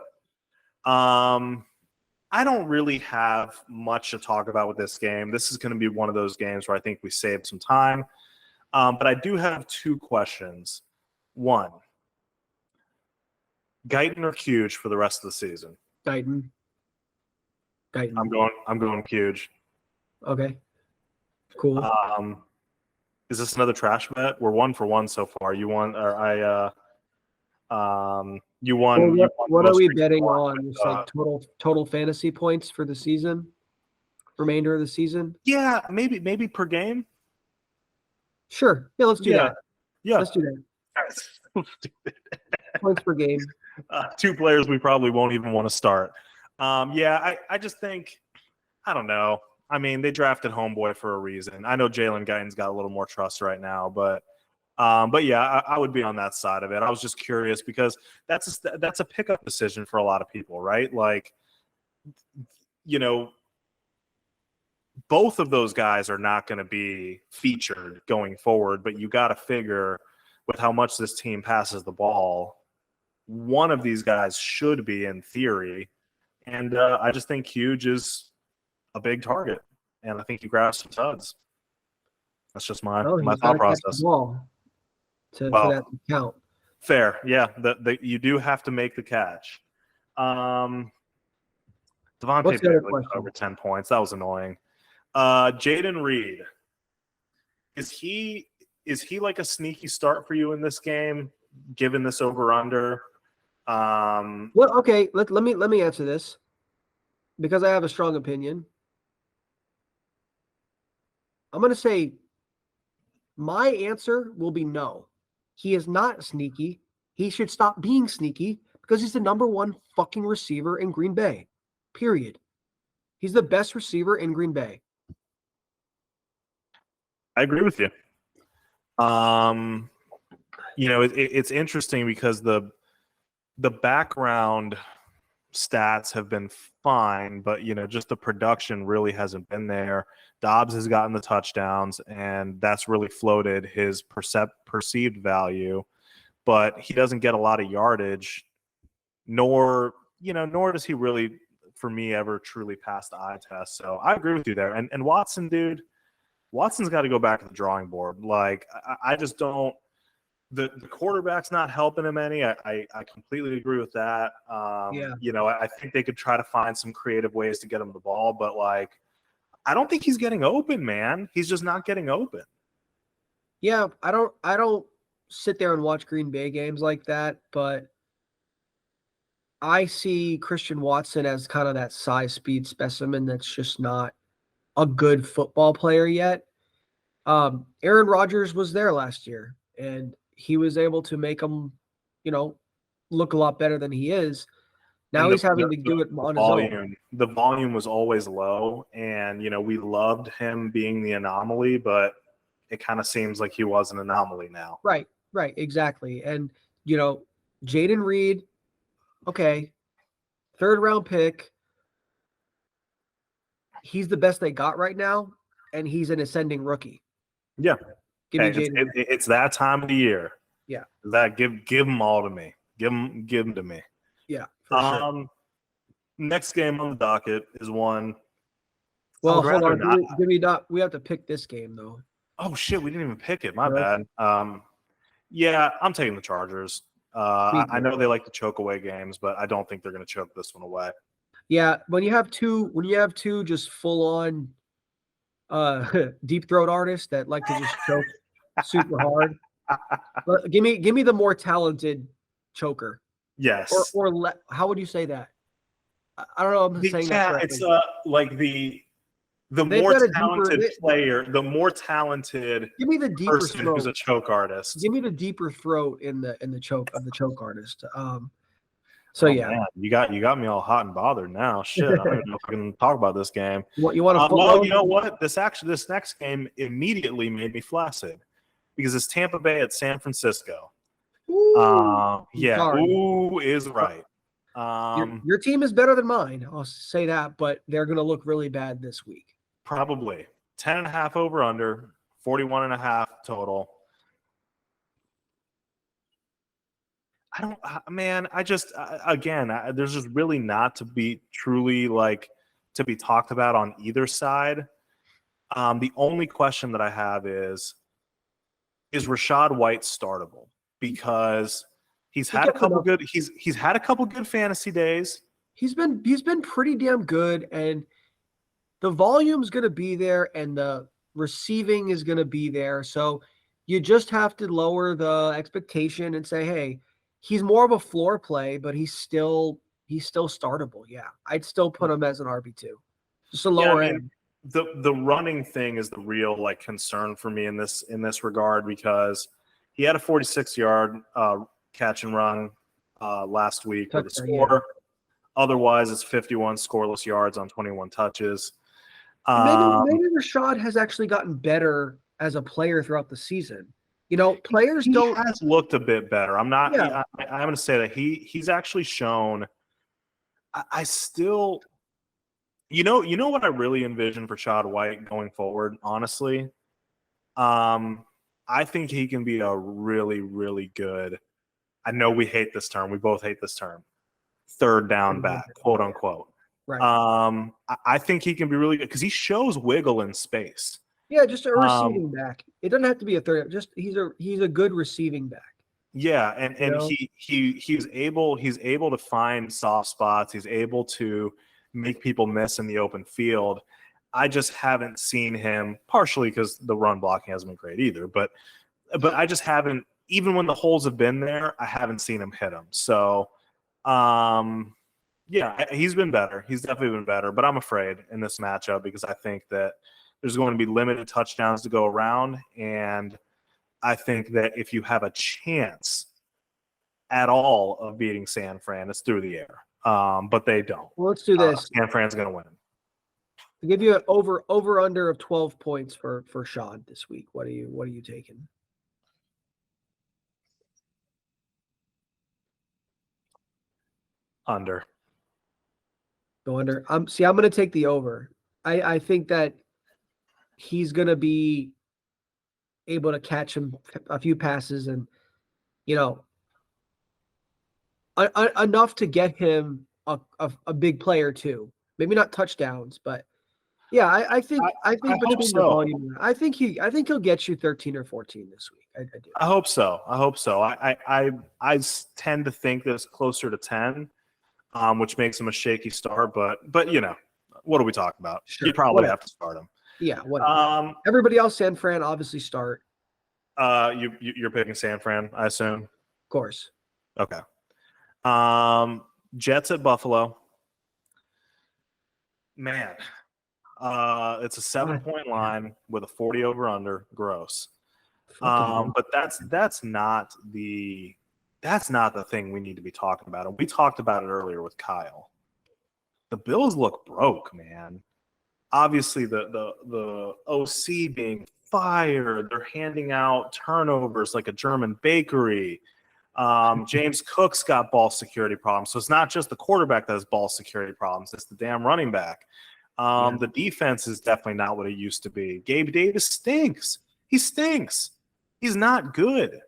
I don't really have much to talk about with this game. This is going to be one of those games where I think we save some time. But I do have 2 questions. One, Guyton or Huge for the rest of the season? Guyton. I'm going Huge. Okay. Cool. Is this another trash bet? We're 1 for 1 so far. You won, or you won. Well, what are we betting on? It's like total fantasy points for the season, remainder of the season. Yeah, maybe per game. Sure. Yeah, let's do that. Yeah, let's do that. Points per game. 2 players we probably won't even want to start. I just think, I don't know. I mean, they drafted Homeboy for a reason. I know Jalen Guyton's got a little more trust right now, but yeah, I would be on that side of it. I was just curious because that's a pickup decision for a lot of people, right? Like, both of those guys are not going to be featured going forward, but you got to figure with how much this team passes the ball, one of these guys should be in theory. And I just think Huge is a big target, and I think he grabs some tuds. That's just my thought process. For that to count. Fair, yeah. You do have to make the catch. Devontae Bailey over 10 points. That was annoying. Jaden Reed, is he like a sneaky start for you in this game, given this over under? Well, okay. Let me answer this because I have a strong opinion. I'm going to say my answer will be no. He is not sneaky. He should stop being sneaky because he's the number 1 fucking receiver in Green Bay. Period. He's the best receiver in Green Bay. I agree with you. It's interesting because the background stats have been fine, but just the production really hasn't been there. Dobbs has gotten the touchdowns, and that's really floated his perceived value, but he doesn't get a lot of yardage, nor does he really, for me, ever truly pass the eye test. So I agree with you there. And Watson, dude, Watson's got to go back to the drawing board. Like, I just don't. The quarterback's not helping him any. I completely agree with that. I think they could try to find some creative ways to get him the ball, but like, I don't think he's getting open, man. He's just not getting open. Yeah, I don't sit there and watch Green Bay games like that, but I see Christian Watson as kind of that size speed specimen that's just not a good football player yet. Aaron Rodgers was there last year, and he was able to make him, look a lot better than he is. Now And he's having to do it on his own. The volume was always low, and we loved him being the anomaly, but it kind of seems like he was an anomaly now. Right, exactly. And Jaden Reed, okay, 3rd round pick. He's the best they got right now, and he's an ascending rookie. Yeah. Give me Jaden. It's that time of the year. Yeah. Give them all to me. Give them to me. Yeah, for sure. Next game on the docket is one. Well, hold on. We have to pick this game though. Oh shit, we didn't even pick it. My bad. Yeah, I'm taking the Chargers. I know they like to choke away games, but I don't think they're going to choke this one away. Yeah, when you have two just full on deep throat artists that like to just choke super hard. But give me the more talented choker. Yes. Or how would you say that? I don't know. I'm saying that correctly. It's like the more talented player, the more talented. Give me the deeper person throat. Who's a choke artist. Give me the deeper throat in the choke artist. So yeah, man, you got me all hot and bothered now. Shit, I don't even know if I can talk about this game. You want to? Well, you know what? This next game immediately made me flaccid because it's Tampa Bay at San Francisco. Ooh, yeah, ooh is right. Your team is better than mine. I'll say that, but they're going to look really bad this week. Probably 10.5 over under, 41.5 total. There's just really not to be truly to be talked about on either side. The only question that I have is Rachaad White startable? Because he's had a couple good he's had a couple good fantasy days. He's been pretty damn good, and the volume's going to be there and the receiving is going to be there. So you just have to lower the expectation and say, hey, he's more of a floor play, but he's still startable. Yeah, I'd still put him as an RB2. Just a lower end. The running thing is the real concern for me in this regard, because he had a 46-yard catch and run last week with a score. Yeah. Otherwise, it's 51 scoreless yards on 21 touches. Maybe Rachaad has actually gotten better as a player throughout the season. Players he has looked a bit better. I'm not. Yeah. I'm going to say that he's actually shown. I still, what I really envision for Rachaad White going forward. Honestly, I think he can be a really, really good. I know we hate this term. We both hate this term. Third down back, quote unquote. Right. I think he can be really good because he shows wiggle in space. Yeah, just a receiving back. It doesn't have to be a third. Just he's a good receiving back. Yeah, and he's able to find soft spots. He's able to make people miss in the open field. I just haven't seen him, partially because the run blocking hasn't been great either. But I just haven't. Even when the holes have been there, I haven't seen him hit them. So. Yeah, he's been better. He's definitely been better, but I'm afraid in this matchup because I think that there's going to be limited touchdowns to go around, and I think that if you have a chance at all of beating San Fran, it's through the air. But they don't. Well, let's do this. San Fran's going to win. I'll give you an over under of 12 points for Rachaad this week. What are you taking? Under. Go under. I'm going to take the over. I think that he's going to be able to catch him a few passes and, enough to get him a big player too. Maybe not touchdowns, but yeah, I think between the volume, I think he'll get you 13 or 14 this week. I do. I hope so. I tend to think that it's closer to 10. Which makes him a shaky start, but what are we talking about? Sure. You probably have to start him. Yeah. Everybody else, San Fran, obviously start. You're picking San Fran, I assume. Of course. Okay. Jets at Buffalo. Man, it's a 7-point line with a 40 over under. Gross. But that's not the that's not the thing we need to be talking about. And we talked about it earlier with Kyle. The Bills look broke, man. Obviously, the OC being fired, they're handing out turnovers like a German bakery. James Cook's got ball security problems. So it's not just the quarterback that has ball security problems. It's the damn running back. The defense is definitely not what it used to be. Gabe Davis stinks. He stinks. He's not good.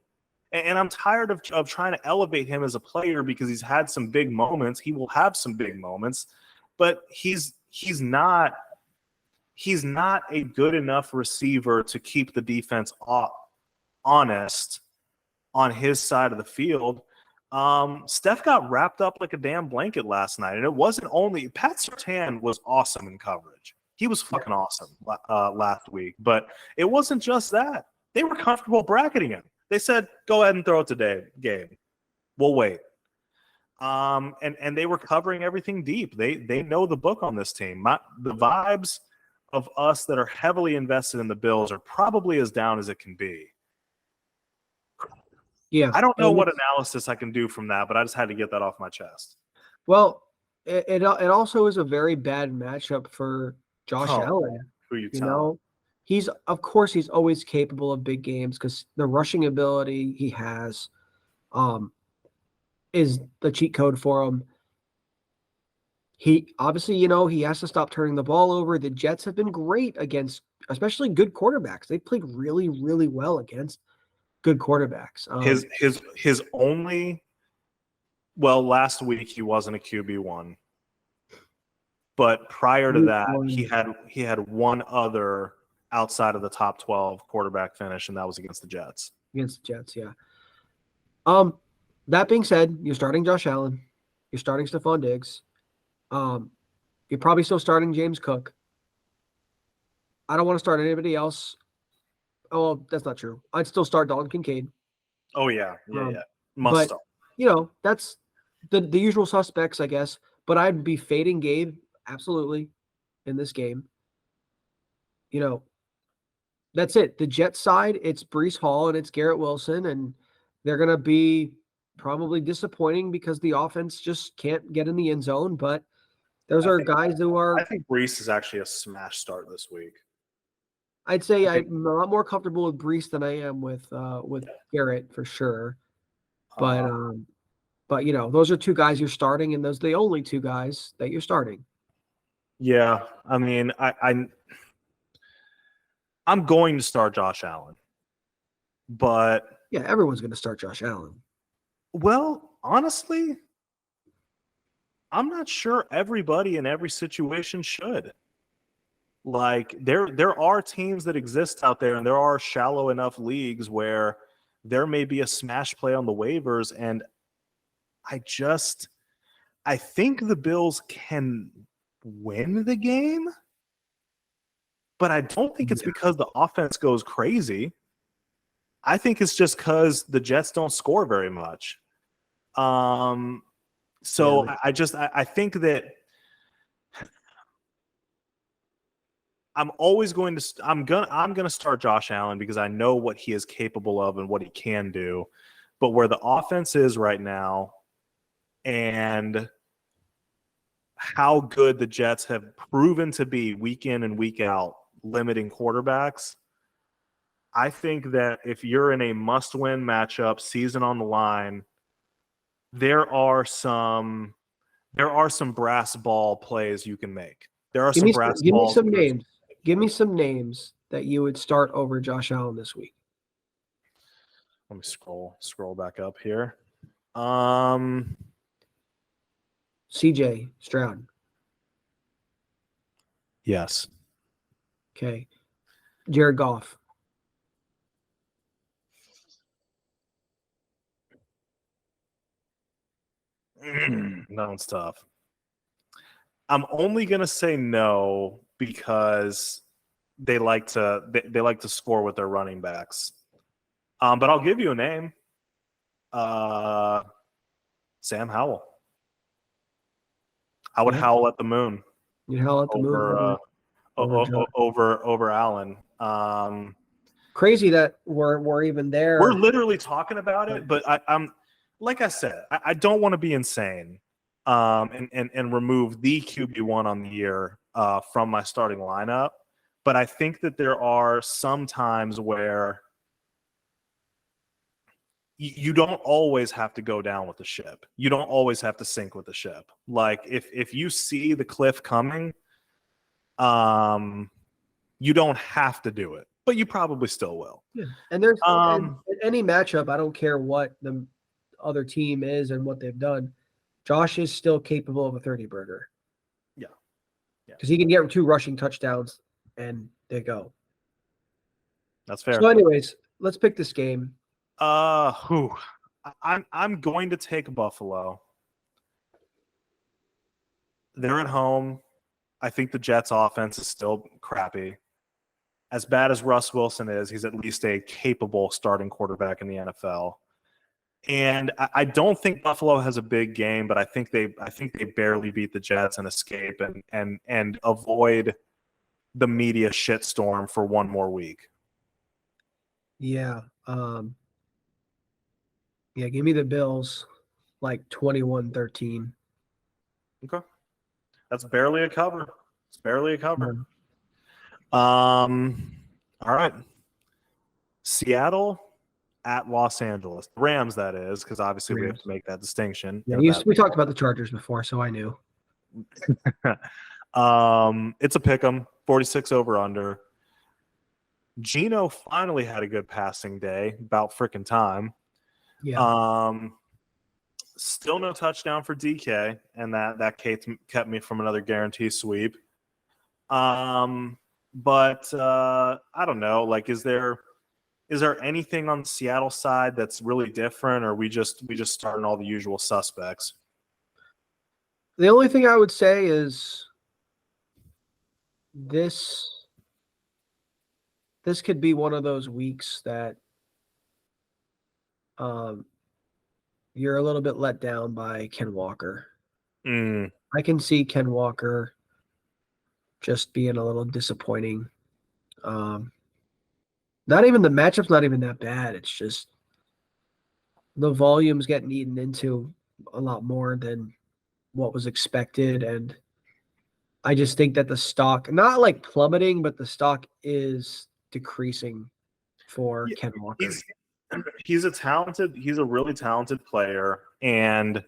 And I'm tired of trying to elevate him as a player because he's had some big moments. He will have some big moments, but he's not a good enough receiver to keep the defense honest on his side of the field. Steph got wrapped up like a damn blanket last night, and it wasn't only – Pat Surtain was awesome in coverage. He was fucking awesome last week, but it wasn't just that. They were comfortable bracketing him. They said, go ahead and throw it today, Gabe. We'll wait. And they were covering everything deep. They know the book on this team. The vibes of us that are heavily invested in the Bills are probably as down as it can be. Yeah. I don't know what analysis I can do from that, but I just had to get that off my chest. Well, it also is a very bad matchup for Josh Allen. Who you know, he's always capable of big games because the rushing ability he has is the cheat code for him. He obviously, he has to stop turning the ball over. The Jets have been great against, especially good quarterbacks. They played really, really well against good quarterbacks. His only, last week he wasn't a QB1, but prior to that he had one other outside of the top 12 quarterback finish, and that was against the Jets. Against the Jets, yeah. That being said, you're starting Josh Allen, you're starting Stephon Diggs. You're probably still starting James Cook. I don't want to start anybody else. Oh, that's not true. I'd still start Dalton Kincaid. Oh, yeah. Must start. That's the usual suspects, I guess. But I'd be fading Gabe, absolutely, in this game. That's it. The Jets side, it's Breece Hall and it's Garrett Wilson, and they're going to be probably disappointing because the offense just can't get in the end zone, but those are guys who are – I think Breece is actually a smash start this week. I'd say I'm a lot more comfortable with Breece than I am with Garrett for sure. But those are two guys you're starting, and those are the only two guys that you're starting. Yeah, I mean, I'm going to start Josh Allen, but yeah, everyone's going to start Josh Allen. Well, honestly, I'm not sure everybody in every situation should. Like, there are teams that exist out there, and there are shallow enough leagues where there may be a smash play on the waivers, and I think the Bills can win the game, but I don't think it's because the offense goes crazy. I think it's just because the Jets don't score very much. I think that I'm gonna start Josh Allen because I know what he is capable of and what he can do. But where the offense is right now and how good the Jets have proven to be week in and week out, limiting quarterbacks, I think that if you're in a must-win matchup, season on the line, there are some brass ball plays you can make. There are some brass balls. Give me some names. Give me some names that you would start over Josh Allen this week. Let me scroll back up here. CJ Stroud. Yes. Okay. Jared Goff. That one's tough. I'm only gonna say no because they like to score with their running backs. But I'll give you a name. Sam Howell. I would howl at the moon. You howl at the moon over Allen. Crazy that we're even there. We're literally talking about it, but I'm like I said, I don't want to be insane and remove the QB1 on the year from my starting lineup. But I think that there are some times where you don't always have to go down with the ship. You don't always have to sink with the ship. Like if you see the cliff coming, you don't have to do it, but you probably still will. Yeah. And there's in any matchup, I don't care what the other team is and what they've done. Josh is still capable of a 30-burger. Yeah. Because he can get 2 rushing touchdowns and they go. That's fair. So anyways, let's pick this game. I'm going to take Buffalo. They're at home. I think the Jets' offense is still crappy. As bad as Russ Wilson is, he's at least a capable starting quarterback in the NFL. And I don't think Buffalo has a big game, but I think they barely beat the Jets and escape and avoid the media shitstorm for one more week. Yeah. Yeah, give me the Bills like 21-13. Okay. That's barely a cover. It's barely a cover. Yeah. All right. Seattle at Los Angeles. The Rams, that is, because obviously we have to make that distinction. Yeah, we talked about the Chargers before, so I knew. It's a pick 'em, 46 over under. Geno finally had a good passing day, about freaking time. Yeah. Still no touchdown for DK, and that kept me from another guarantee sweep. But I don't know. Like, is there anything on the Seattle side that's really different, or we just starting all the usual suspects? The only thing I would say is this could be one of those weeks that you're a little bit let down by Ken Walker. I can see Ken Walker just being a little disappointing. Not even the matchup's not even that bad. It's just the volume's getting eaten into a lot more than what was expected. And I just think that the stock, not like plummeting, but the stock is decreasing for Ken Walker. He's a really talented player, and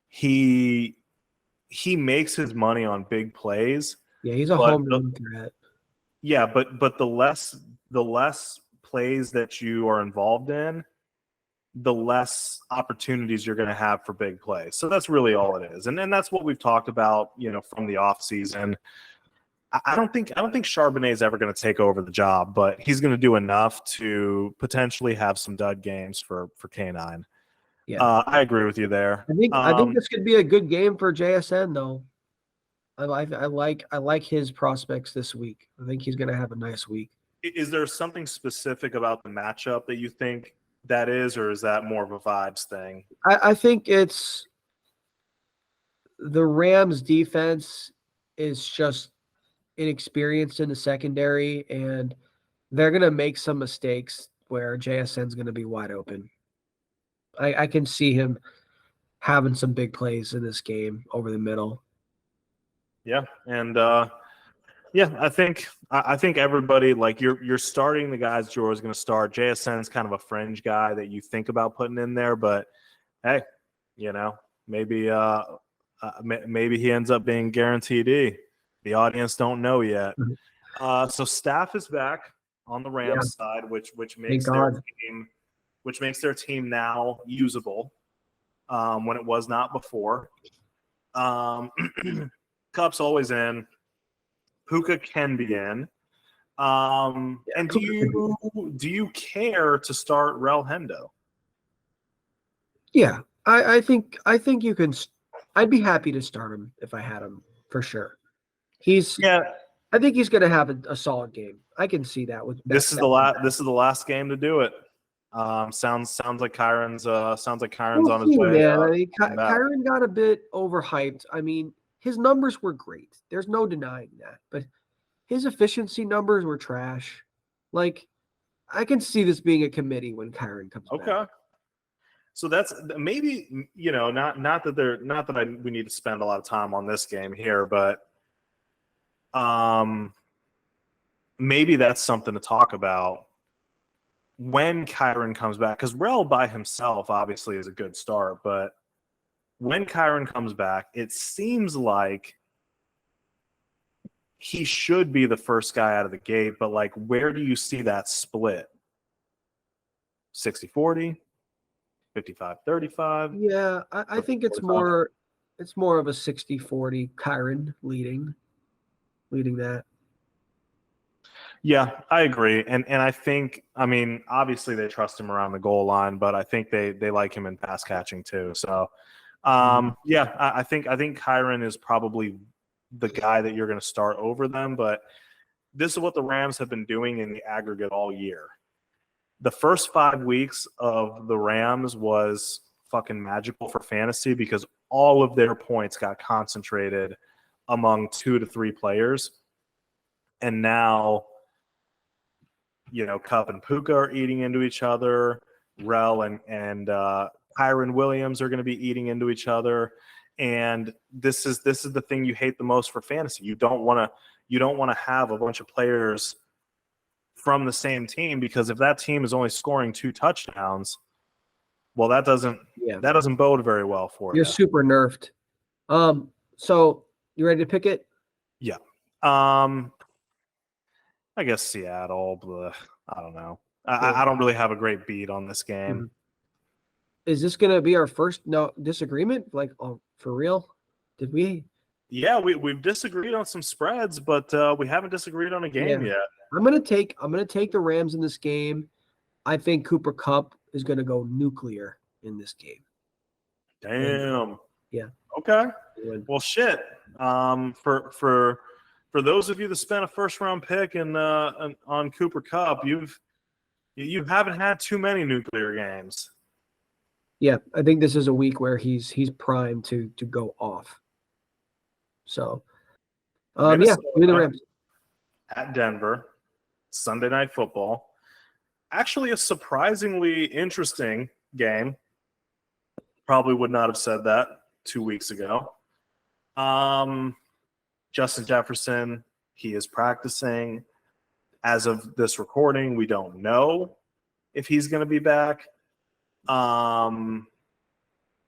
he makes his money on big plays. Yeah, he's a home run threat. Yeah, but the less plays that you are involved in, the less opportunities you're going to have for big plays. So that's really all it is. And that's what we've talked about, from the offseason. I don't think Charbonnet is ever going to take over the job, but he's going to do enough to potentially have some dud games for K9. Yeah, I agree with you there. I think this could be a good game for JSN though. I like his prospects this week. I think he's going to have a nice week. Is there something specific about the matchup that you think that is, or is that more of a vibes thing? I think it's the Rams defense is just inexperienced in the secondary, and they're going to make some mistakes where JSN's going to be wide open. I can see him having some big plays in this game over the middle. Yeah, and I think everybody, like, you're starting the guys Jorah's going to start. JSN's kind of a fringe guy that you think about putting in there, but hey, maybe he ends up being guaranteed E. The audience don't know yet. So Staff is back on the Rams side, which makes their team now usable when it was not before. Cup's always in. Puka can be in. And do you care to start Rel Hendo? Yeah, I think you can. I'd be happy to start him if I had him for sure. I think he's going to have a solid game. I can see that with this is the last game to do it. Sounds like Kyron's on his way. Man, I mean, Kyron got a bit overhyped. I mean, his numbers were great. There's no denying that, but his efficiency numbers were trash. Like, I can see this being a committee when Kyron comes back. Okay. So that's maybe, not that we need to spend a lot of time on this game here, but maybe that's something to talk about when Kyron comes back, because Rel by himself obviously is a good start, but when Kyron comes back, it seems like he should be the first guy out of the gate, but like, where do you see that split? 60-40, 55-35? Yeah, I think it's more of a 60-40 Kyron leading that. Yeah, I agree. And I think, obviously they trust him around the goal line, but I think they like him in pass catching too. So yeah, I think Kyron is probably the guy that you're going to start over them, but this is what the Rams have been doing in the aggregate all year. The first 5 weeks of the Rams was fucking magical for fantasy because all of their points got concentrated among 2 to 3 players. And now, Cup and Puka are eating into each other. Rel and Kyron Williams are going to be eating into each other. And this is the thing you hate the most for fantasy. You don't want to have a bunch of players from the same team, because if that team is only scoring 2 touchdowns, well, that doesn't bode very well for you. You're super nerfed. So you ready to pick it? Yeah. I guess Seattle. Blah, I don't know. I don't really have a great beat on this game. Mm-hmm. Is this going to be our first disagreement? Like, for real? Did we? Yeah, we've disagreed on some spreads, but we haven't disagreed on a game yet. I'm gonna take the Rams in this game. I think Cooper Kupp is gonna go nuclear in this game. Damn. Yeah. Okay. Well, shit. For those of you that spent a first round pick on Cooper Kupp, you haven't had too many nuclear games. Yeah, I think this is a week where he's primed to go off. So, give me the Rams. At Denver, Sunday Night Football. Actually, a surprisingly interesting game. Probably would not have said that 2 weeks ago. Justin Jefferson, he is practicing. As of this recording, we don't know if he's going to be back.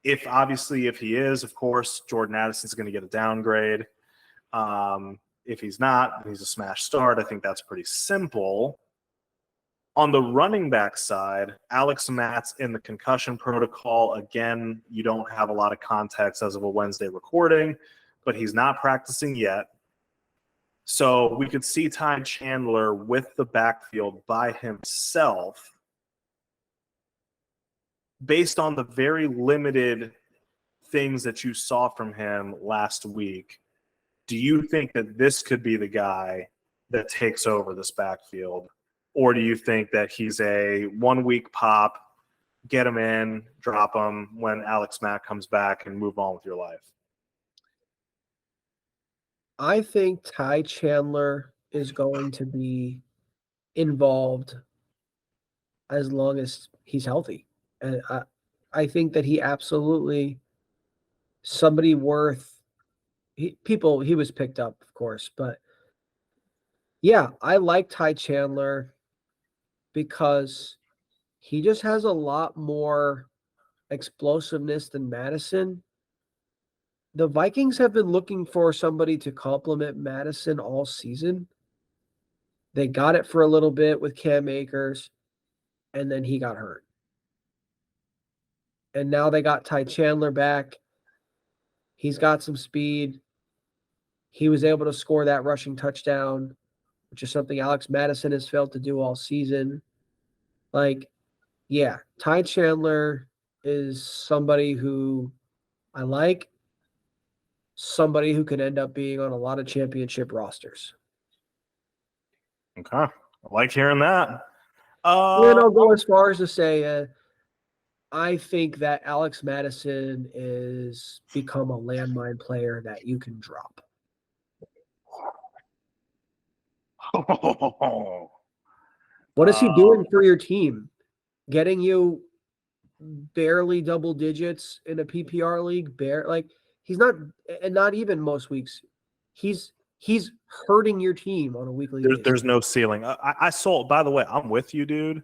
If he is, of course, Jordan Addison's going to get a downgrade. If he's not, he's a smash start. I think that's pretty simple. On the running back side, Alex Matt's in the concussion protocol. Again, you don't have a lot of context as of a Wednesday recording, but he's not practicing yet. So we could see Ty Chandler with the backfield by himself. Based on the very limited things that you saw from him last week, do you think that this could be the guy that takes over this backfield? Or do you think that he's a 1 week pop, get him in, drop him when Alex Mack comes back and move on with your life? I think Ty Chandler is going to be involved as long as he's healthy. And I think that he absolutely somebody worth he was picked up, of course, but yeah, I like Ty Chandler because he just has a lot more explosiveness than Madison. The Vikings have been looking for somebody to complement Madison all season. They got it for a little bit with Cam Akers, and then he got hurt. And now they got Ty Chandler back. He's got some speed. He was able to score that rushing touchdown, which is something Alex Madison has failed to do all season. Like, yeah, Ty Chandler is somebody who I like, somebody who can end up being on a lot of championship rosters. Okay. I like hearing that. I'll go as far as to say I think that Alex Madison is become a landmine player that you can drop. What is he doing for your team? Getting you barely double digits in a PPR league. He's not, and not even most weeks. He's hurting your team on a weekly basis. There's no ceiling. I sold. By the way, I'm with you, dude.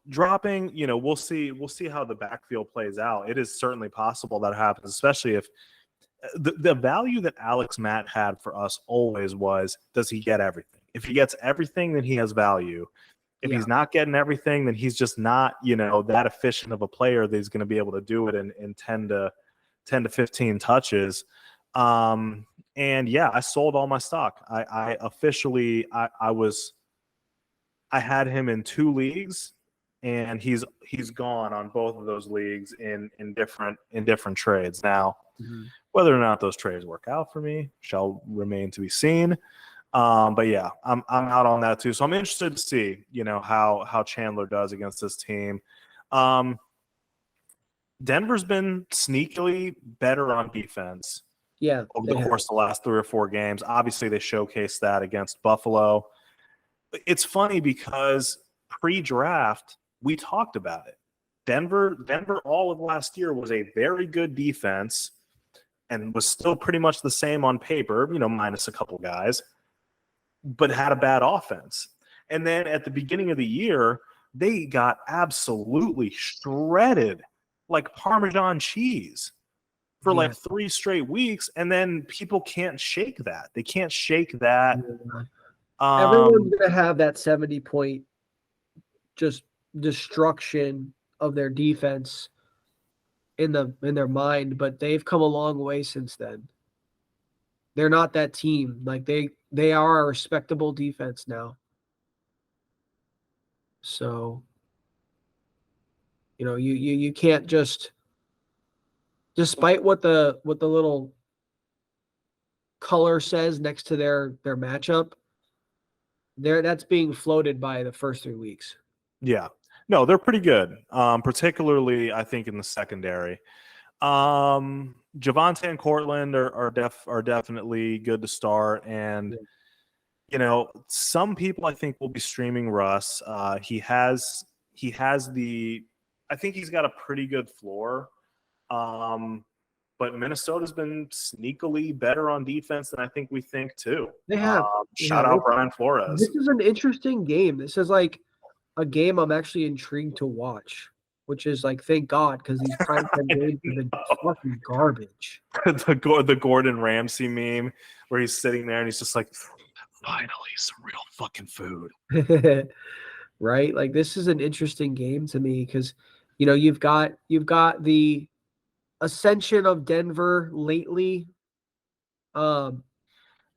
Dropping. We'll see how the backfield plays out. It is certainly possible that happens, especially if the value that Alex Matt had for us always was, does he get everything? If he gets everything, then he has value. If he's not getting everything, then he's just not, that efficient of a player that he's going to be able to do it in 10 to 15 touches. And yeah, I sold all my stock. I officially had him in 2 leagues, and he's gone on both of those leagues in different trades. Now, whether or not those trades work out for me shall remain to be seen. But yeah, I'm out on that too. So I'm interested to see, how Chandler does against this team. Denver's been sneakily better on defense. Yeah, over the course of the last 3 or 4 games. Obviously, they showcased that against Buffalo. It's funny because pre-draft, we talked about it. Denver all of last year was a very good defense and was still pretty much the same on paper, minus a couple guys, but had a bad offense. And then at the beginning of the year, they got absolutely shredded like Parmesan cheese for like 3 straight weeks, and then people can't shake that. They can't shake that. Everyone's going to have that 70-point just destruction of their defense in their mind, but they've come a long way since then. They're not that team. Like they are a respectable defense now. So, you can't just, despite what the little color says next to their matchup, that's being floated by the first 3 weeks. Yeah. No, they're pretty good. Particularly, I think, in the secondary. Javonte and Cortland are definitely good to start. And, some people I think will be streaming Russ. He has I think he's got a pretty good floor. But Minnesota's been sneakily better on defense than I think we think too. They have. Shout out Brian Flores. This is an interesting game. This is like a game I'm actually intrigued to watch, which is like, thank God, because these primetime games have been fucking garbage. the Gordon Ramsay meme where he's sitting there and he's just like, finally some real fucking food. Right? Like, this is an interesting game to me because, you've got the ascension of Denver lately. And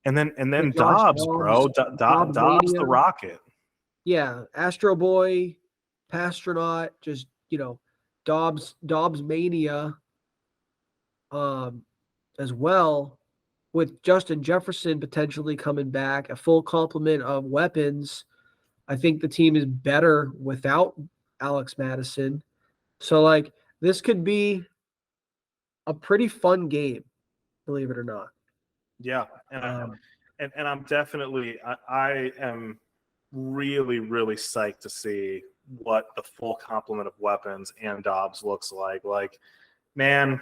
then Dobbs, bro. Dobbs the Rocket. Yeah, Astro Boy, Pastronaut, just Dobbs mania. As well, with Justin Jefferson potentially coming back, a full complement of weapons. I think the team is better without Alex Madison. So, like, this could be a pretty fun game, believe it or not. Yeah, and I'm definitely I am really, really psyched to see what the full complement of weapons and Dobbs looks like. Like, man,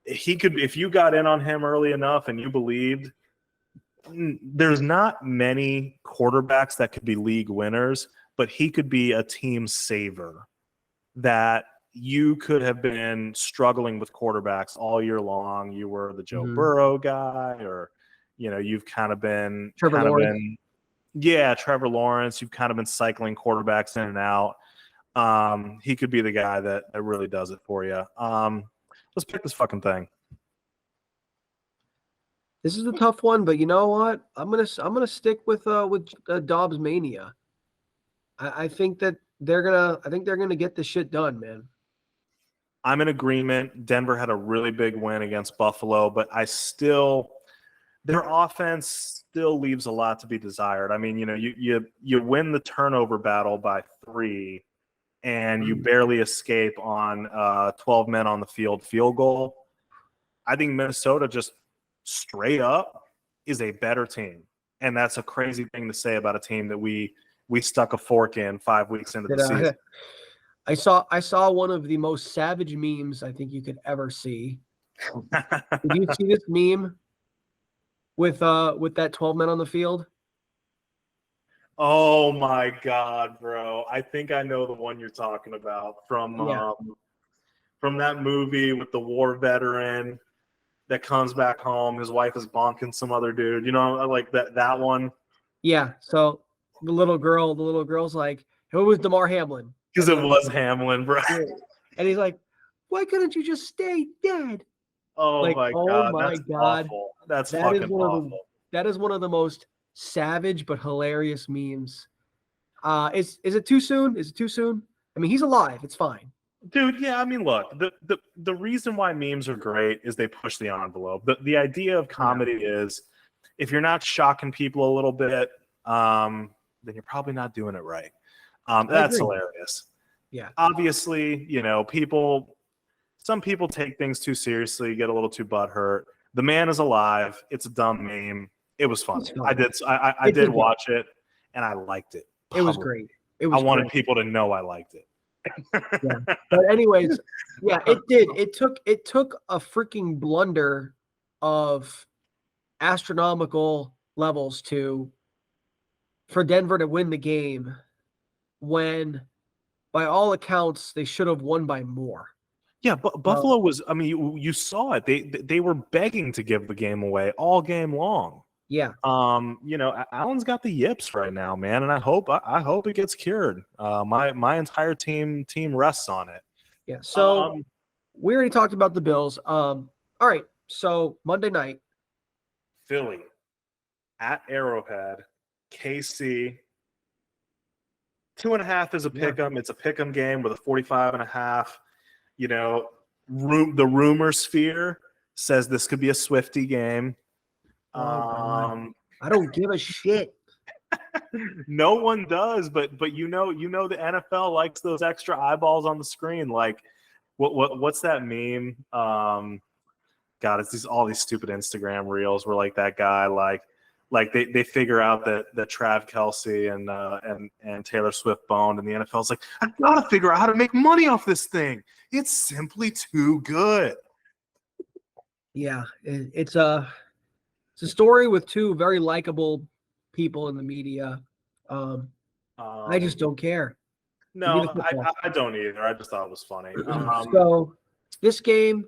he could, if you got in on him early enough and you believed, there's not many quarterbacks that could be league winners, but he could be a team saver that you could have been struggling with quarterbacks all year long. You were the Joe Burrow guy, or, you've kind of been Trevor Lawrence. Trevor Lawrence. You've kind of been cycling quarterbacks in and out. He could be the guy that really does it for you. Let's pick this fucking thing. This is a tough one, but you know what? I'm gonna stick with Dobbs mania. I think that they're gonna get this shit done, man. I'm in agreement. Denver had a really big win against Buffalo, but their offense still leaves a lot to be desired. I mean, you win the turnover battle by 3, and you barely escape on 12 men on the field goal. I think Minnesota just straight up is a better team, and that's a crazy thing to say about a team that we stuck a fork in 5 weeks into the season. I saw one of the most savage memes I think you could ever see. Did you see this meme with that 12 men on the field? Oh my God, bro! I think I know the one you're talking about from that movie with the war veteran that comes back home. His wife is bonking some other dude. You know, like that one. Yeah. So the little girl's like, who was DeMar Hamlin? Because it was Hamlin, bro. And he's like, why couldn't you just stay dead? Oh Like, my oh God, my that's God. awful. That's That fucking is one awful. of that is one of the most savage but hilarious memes. Is it too soon? Is it too soon? I mean, he's alive. It's fine. Dude, yeah, I mean, look, the reason why memes are great is they push the envelope. The idea of comedy is if you're not shocking people a little bit, then you're probably not doing it right. That's hilarious. Yeah. Obviously, you know, some people take things too seriously, get a little too butthurt. The man is alive. It's a dumb meme. It was funny. I did watch it, and I liked it. It was great. I wanted people to know I liked it. Yeah. But anyways, yeah, it did. It took a freaking blunder of astronomical levels for Denver to win the game when, by all accounts, they should have won by more. Yeah, but Buffalo was. I mean, you saw it. They were begging to give the game away all game long. Yeah. You know, Allen's got the yips right now, man, and I hope it gets cured. My entire team rests on it. Yeah. So we already talked about the Bills. All right. So Monday night, Philly at Arrowhead, KC. 2.5 is a pick'em. Yeah. It's a pick'em game with a 45.5. You know, the rumor sphere says this could be a Swiftie game. I don't give a shit. No one does, but you know the NFL likes those extra eyeballs on the screen. Like, what's that meme? God, it's all these stupid Instagram reels where like that guy like they figure out that Trav Kelce and Taylor Swift boned, and the NFL's like, I gotta figure out how to make money off this thing. It's simply too good. Yeah, it's a story with two very likable people in the media. I just don't care. No, I don't either. I just thought it was funny. So this game,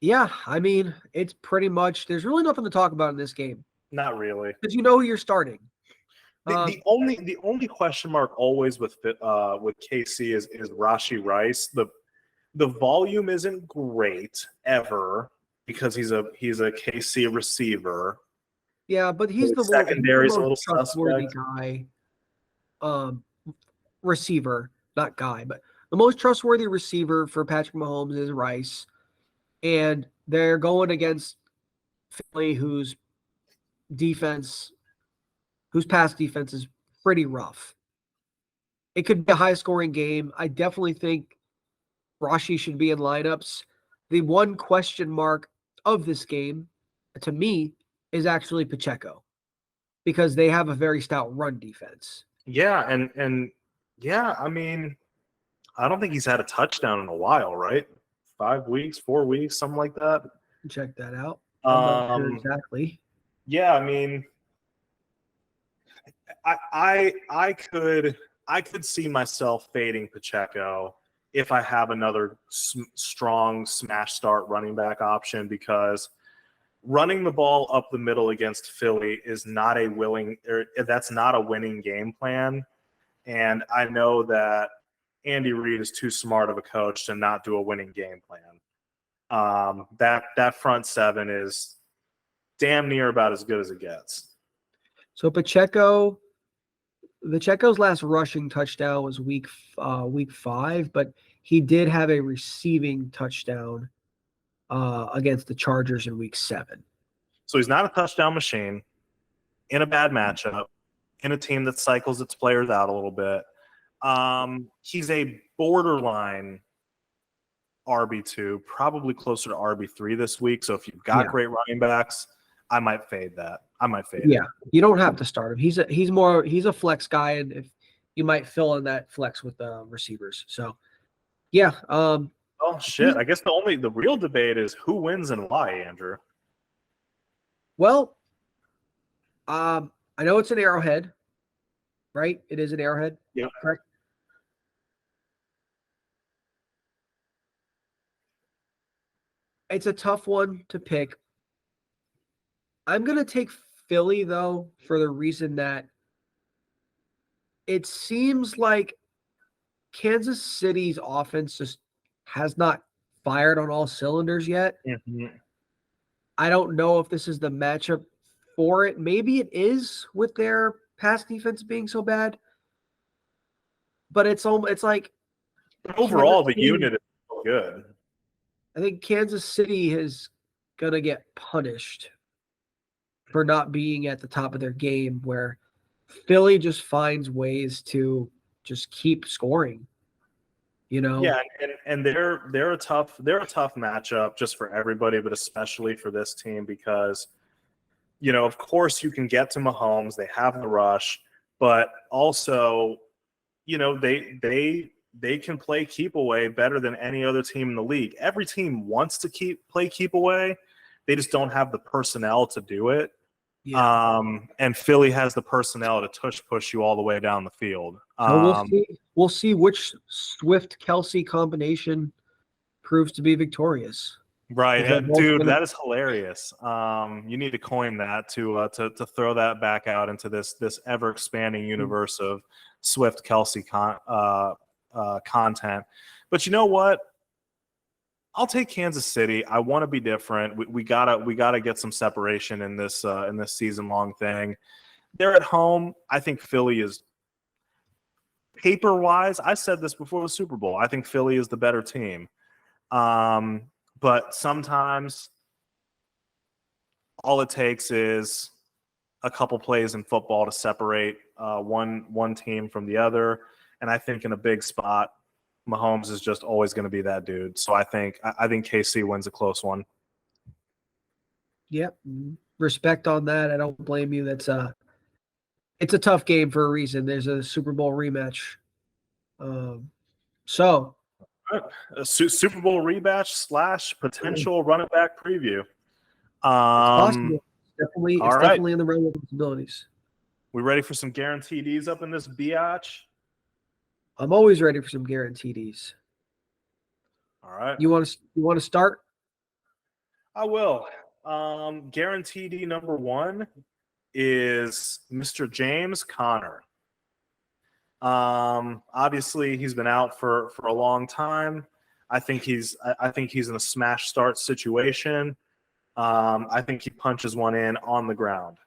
yeah, I mean, it's pretty much, there's really nothing to talk about in this game. Not really, because you know who you're starting. The only question mark always with KC is Rashee Rice. The volume isn't great ever because he's a KC receiver. Yeah, but he's the secondary, a little trustworthy guy. Receiver, not guy, but the most trustworthy receiver for Patrick Mahomes is Rice, and they're going against Philly, whose pass defense is pretty rough. It could be a high-scoring game. I definitely think Rashee should be in lineups. The one question mark of this game, to me, is actually Pacheco, because they have a very stout run defense. Yeah, and yeah, I mean, I don't think he's had a touchdown in a while, right? 5 weeks, 4 weeks, something like that. Check that out. I'm not sure exactly. Yeah, I mean, I could see myself fading Pacheco if I have another strong smash start running back option, because running the ball up the middle against Philly is not that's not a winning game plan. And I know that Andy Reid is too smart of a coach to not do a winning game plan. That front seven is damn near about as good as it gets. So Pacheco's last rushing touchdown was week 5, but he did have a receiving touchdown against the Chargers in week 7. So he's not a touchdown machine in a bad matchup, in a team that cycles its players out a little bit. He's a borderline RB2, probably closer to RB3 this week. So if you've got great running backs, I might fade that. Yeah, you don't have to start him. He's a flex guy, and you might fill in that flex with receivers. So, yeah. Oh shit! I guess the real debate is who wins and why, Andrew. Well, I know it's an Arrowhead, right? It is an Arrowhead. Yeah. Correct. It's a tough one to pick. I'm going to take Philly, though, for the reason that it seems like Kansas City's offense just has not fired on all cylinders yet. Mm-hmm. I don't know if this is the matchup for it. Maybe it is with their pass defense being so bad. But it's like overall the unit is so good. I think Kansas City is going to get punished for not being at the top of their game, where Philly just finds ways to just keep scoring. Yeah, and they're a tough matchup just for everybody, but especially for this team because, of course you can get to Mahomes. They have the rush, but also, they can play keep away better than any other team in the league. Every team wants to play keep away. They just don't have the personnel to do it. Yeah. And Philly has the personnel to push you all the way down the field. So we'll see which Swift-Kelsey combination proves to be victorious. Right, dude, that is hilarious. You need to coin that to throw that back out into this ever expanding universe of Swift-Kelsey content. But you know what? I'll take Kansas City. I want to be different. We gotta get some separation in this season long thing. They're at home. I think Philly is paper wise. I said this before the Super Bowl. I think Philly is the better team. But sometimes all it takes is a couple plays in football to separate one team from the other. And I think in a big spot, Mahomes is just always going to be that dude. So I think KC wins a close one. Yep. Respect on that. I don't blame you. It's a tough game for a reason. There's a Super Bowl rematch. A Super Bowl rematch / potential running back preview. It's possible. It's definitely in the realm of possibilities. We ready for some guaranteed up in this biatch? I'm always ready for some guarantees. All right. You want to start? I will. Guaranteed number 1 is Mr. James Conner. Obviously he's been out for a long time. I think he's in a smash start situation. I think he punches one in on the ground.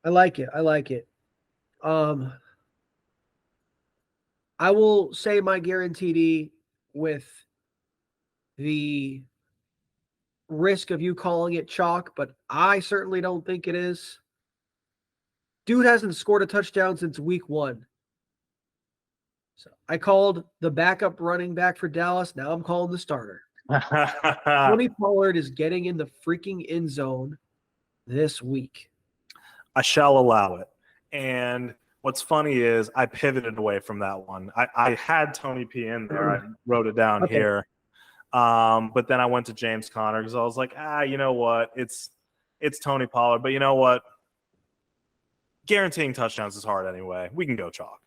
I like it. I will say my guaranteed with the risk of you calling it chalk, but I certainly don't think it is. Dude hasn't scored a touchdown since week 1. So I called the backup running back for Dallas. Now I'm calling the starter. Tony Pollard is getting in the freaking end zone this week. I shall allow it. And what's funny is I pivoted away from that one. I had Tony P in there. I wrote it down here. But then I went to James Conner because I was like, you know what? It's Tony Pollard. But you know what? Guaranteeing touchdowns is hard anyway. We can go chalk.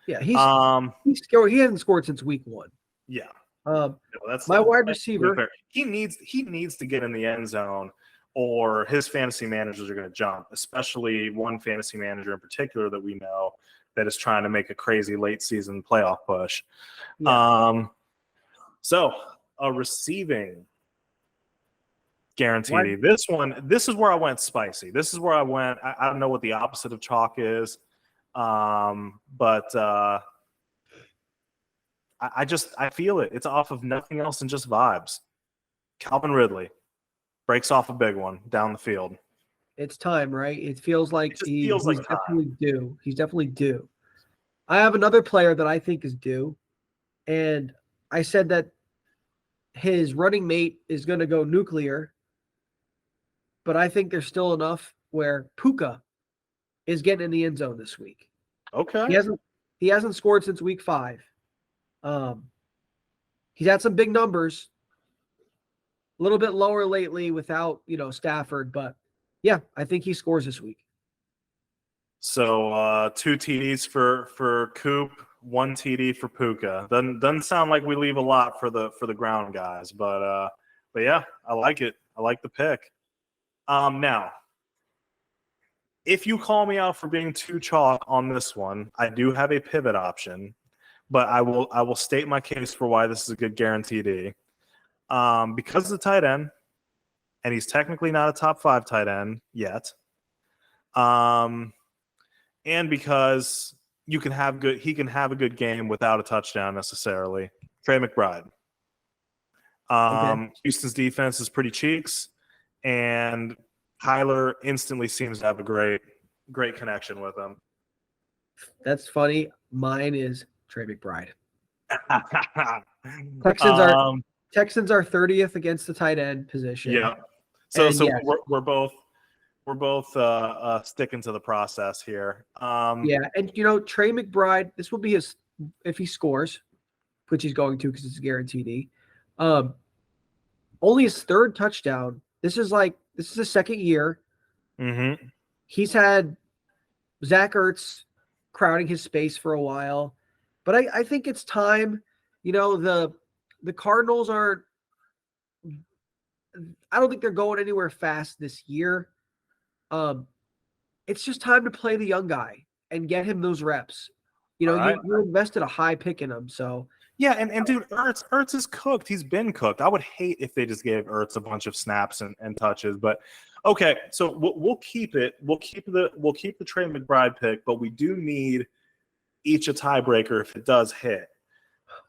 Yeah, he hasn't scored since week 1. Yeah. That's my wide receiver. He needs to get in the end zone, or his fantasy managers are going to jump, especially one fantasy manager in particular that we know that is trying to make a crazy late season playoff push. Yeah. So a receiving guaranteed. This is where I went spicy. This is where I went. I don't know what the opposite of chalk is, but I feel it. It's off of nothing else than just vibes. Calvin Ridley breaks off a big one down the field. It's time, right? It feels like he's definitely due. He's definitely due. I have another player that I think is due, and I said that his running mate is going to go nuclear, but I think there's still enough where Puka is getting in the end zone this week. Okay. He hasn't scored since week 5. He's had some big numbers. A little bit lower lately without, Stafford, but yeah, I think he scores this week. So 2 TDs for Coop, 1 TD for Puka. Doesn't sound like we leave a lot for the ground guys, but yeah, I like it. I like the pick. Now, if you call me out for being too chalk on this one, I do have a pivot option, but I will state my case for why this is a good guarantee. Because of the tight end, and he's technically not a top 5 tight end yet. And because he can have a good game without a touchdown necessarily. Trey McBride. Okay. Houston's defense is pretty cheeks, and Kyler instantly seems to have a great connection with him. That's funny. Mine is Trey McBride. Texans are 30th against the tight end position. Yeah. So yes. we're both sticking to the process here. Yeah, and Trey McBride, this will be his if he scores, which he's going to because it's guaranteed. Only his 3rd touchdown. This is his 2nd year. Mm-hmm. He's had Zach Ertz crowding his space for a while, but I think it's time. The Cardinals are. I don't think they're going anywhere fast this year. It's just time to play the young guy and get him those reps. You invested a high pick in him, so. Yeah, and dude, Ertz is cooked. He's been cooked. I would hate if they just gave Ertz a bunch of snaps and touches. But okay, so we'll keep it. We'll keep the Trey McBride pick, but we do need each a tiebreaker if it does hit.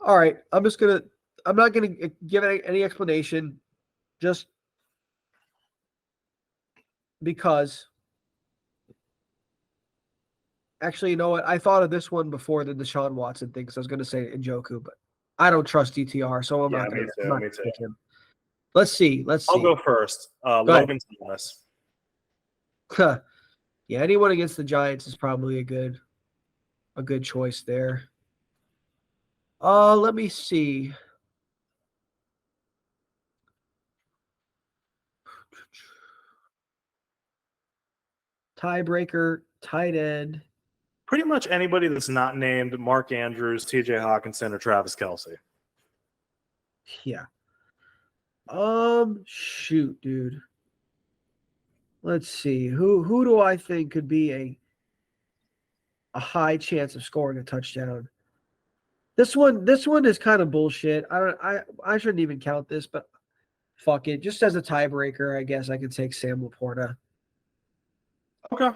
All right, I'm not gonna give any explanation, just because. Actually, you know what? I thought of this one before the Deshaun Watson thing because I was going to say Njoku, but I don't trust DTR, so I'm not going to pick him. Let's see. I'll go first. Logan Thomas. Yeah, anyone against the Giants is probably a good choice there. Let me see. Tiebreaker, tight end. Pretty much anybody that's not named Mark Andrews, TJ Hawkinson, or Travis Kelce. Yeah. Shoot, dude. Let's see. Who do I think could be a high chance of scoring a touchdown? This one is kind of bullshit. I shouldn't even count this, but fuck it. Just as a tiebreaker, I guess I could take Sam Laporta. Okay.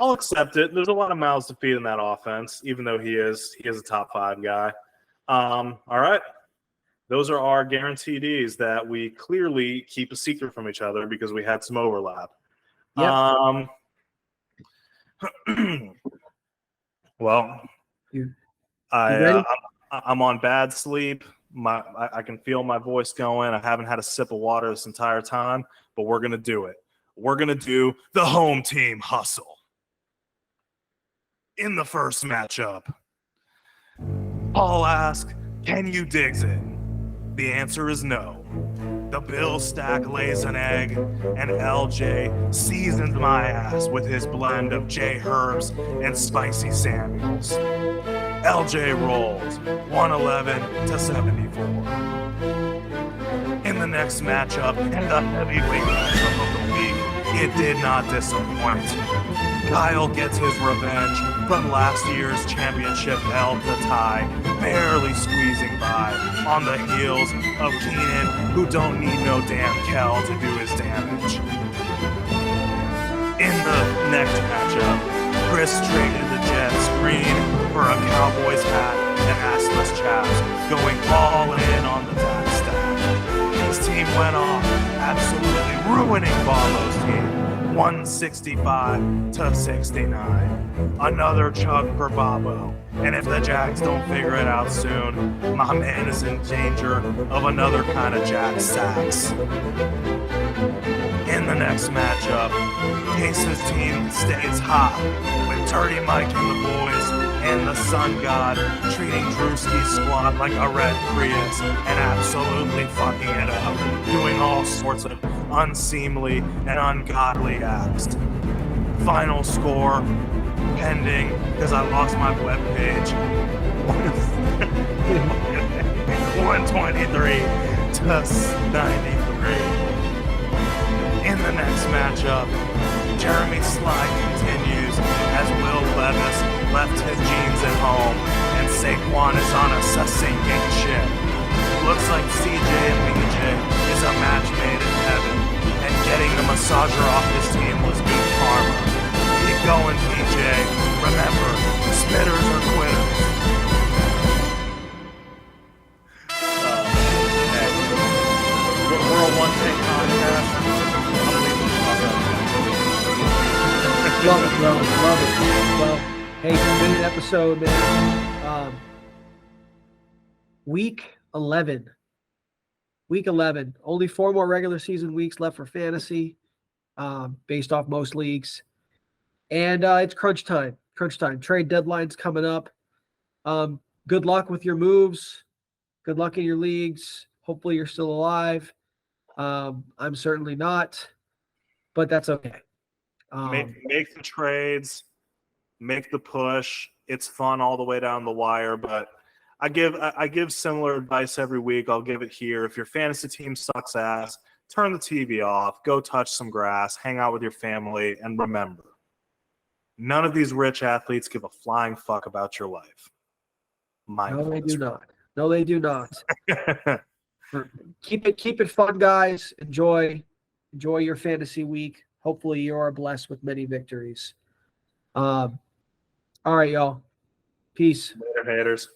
I'll accept it. There's a lot of mouths to feed in that offense, even though he is a top 5 guy. All right. Those are our guarantees that we clearly keep a secret from each other because we had some overlap. Yep. Well, I'm on bad sleep. I can feel my voice going. I haven't had a sip of water this entire time, but we're going to do it. We're going to do the home team hustle. In the first matchup, I'll ask, can you digs it? The answer is no. The Bill stack lays an egg, and LJ seasons my ass with his blend of J Herbs and Spicy Samuels. LJ rolls 111-74. In the next matchup, and the heavyweight matchup of the week, it did not disappoint. Kyle gets his revenge from last year's championship held the tie, barely squeezing by on the heels of Keenan, who don't need no damn Kel to do his damage. In the next matchup, Chris traded the Jets green for a Cowboys hat and assless chaps, going all in on the tax stack. His team went off, absolutely ruining Barlow's team. 165-69. Another chug for Bobo. And if the Jags don't figure it out soon, my man is in danger of another kind of Jack sacks. In the next matchup, Ace's team stays hot with Dirty Mike and the boys and the Sun God treating Drewski's squad like a red Prius and absolutely fucking it up, doing all sorts of unseemly and ungodly acts. Final score pending because I lost my webpage. 123 to 93. In the next matchup, Jeremy Sly continues as Will Levis left his jeans at home and Saquon is on a sinking ship. Looks like CJ and BJ is a match made in heaven, and getting the massager off his team was good karma. Keep going, BJ. Remember, spitters are quitters. We're a one-take contest. Love it, bro. Love it. Well, hey, it's been an episode, man. Week 11. Week 11. Only 4 more regular season weeks left for fantasy, based off most leagues. And it's crunch time. Crunch time. Trade deadline's coming up. Good luck with your moves. Good luck in your leagues. Hopefully you're still alive. I'm certainly not, but that's okay. Make the trades, make the push. It's fun all the way down the wire, but I give similar advice every week. I'll give it here. If your fantasy team sucks ass, turn the TV off, go touch some grass, hang out with your family, and remember, none of these rich athletes give a flying fuck about your life. No, they do not. No, they do not. Keep it fun, guys. Enjoy your fantasy week. Hopefully you are blessed with many victories. All right, y'all. Peace. Later, haters.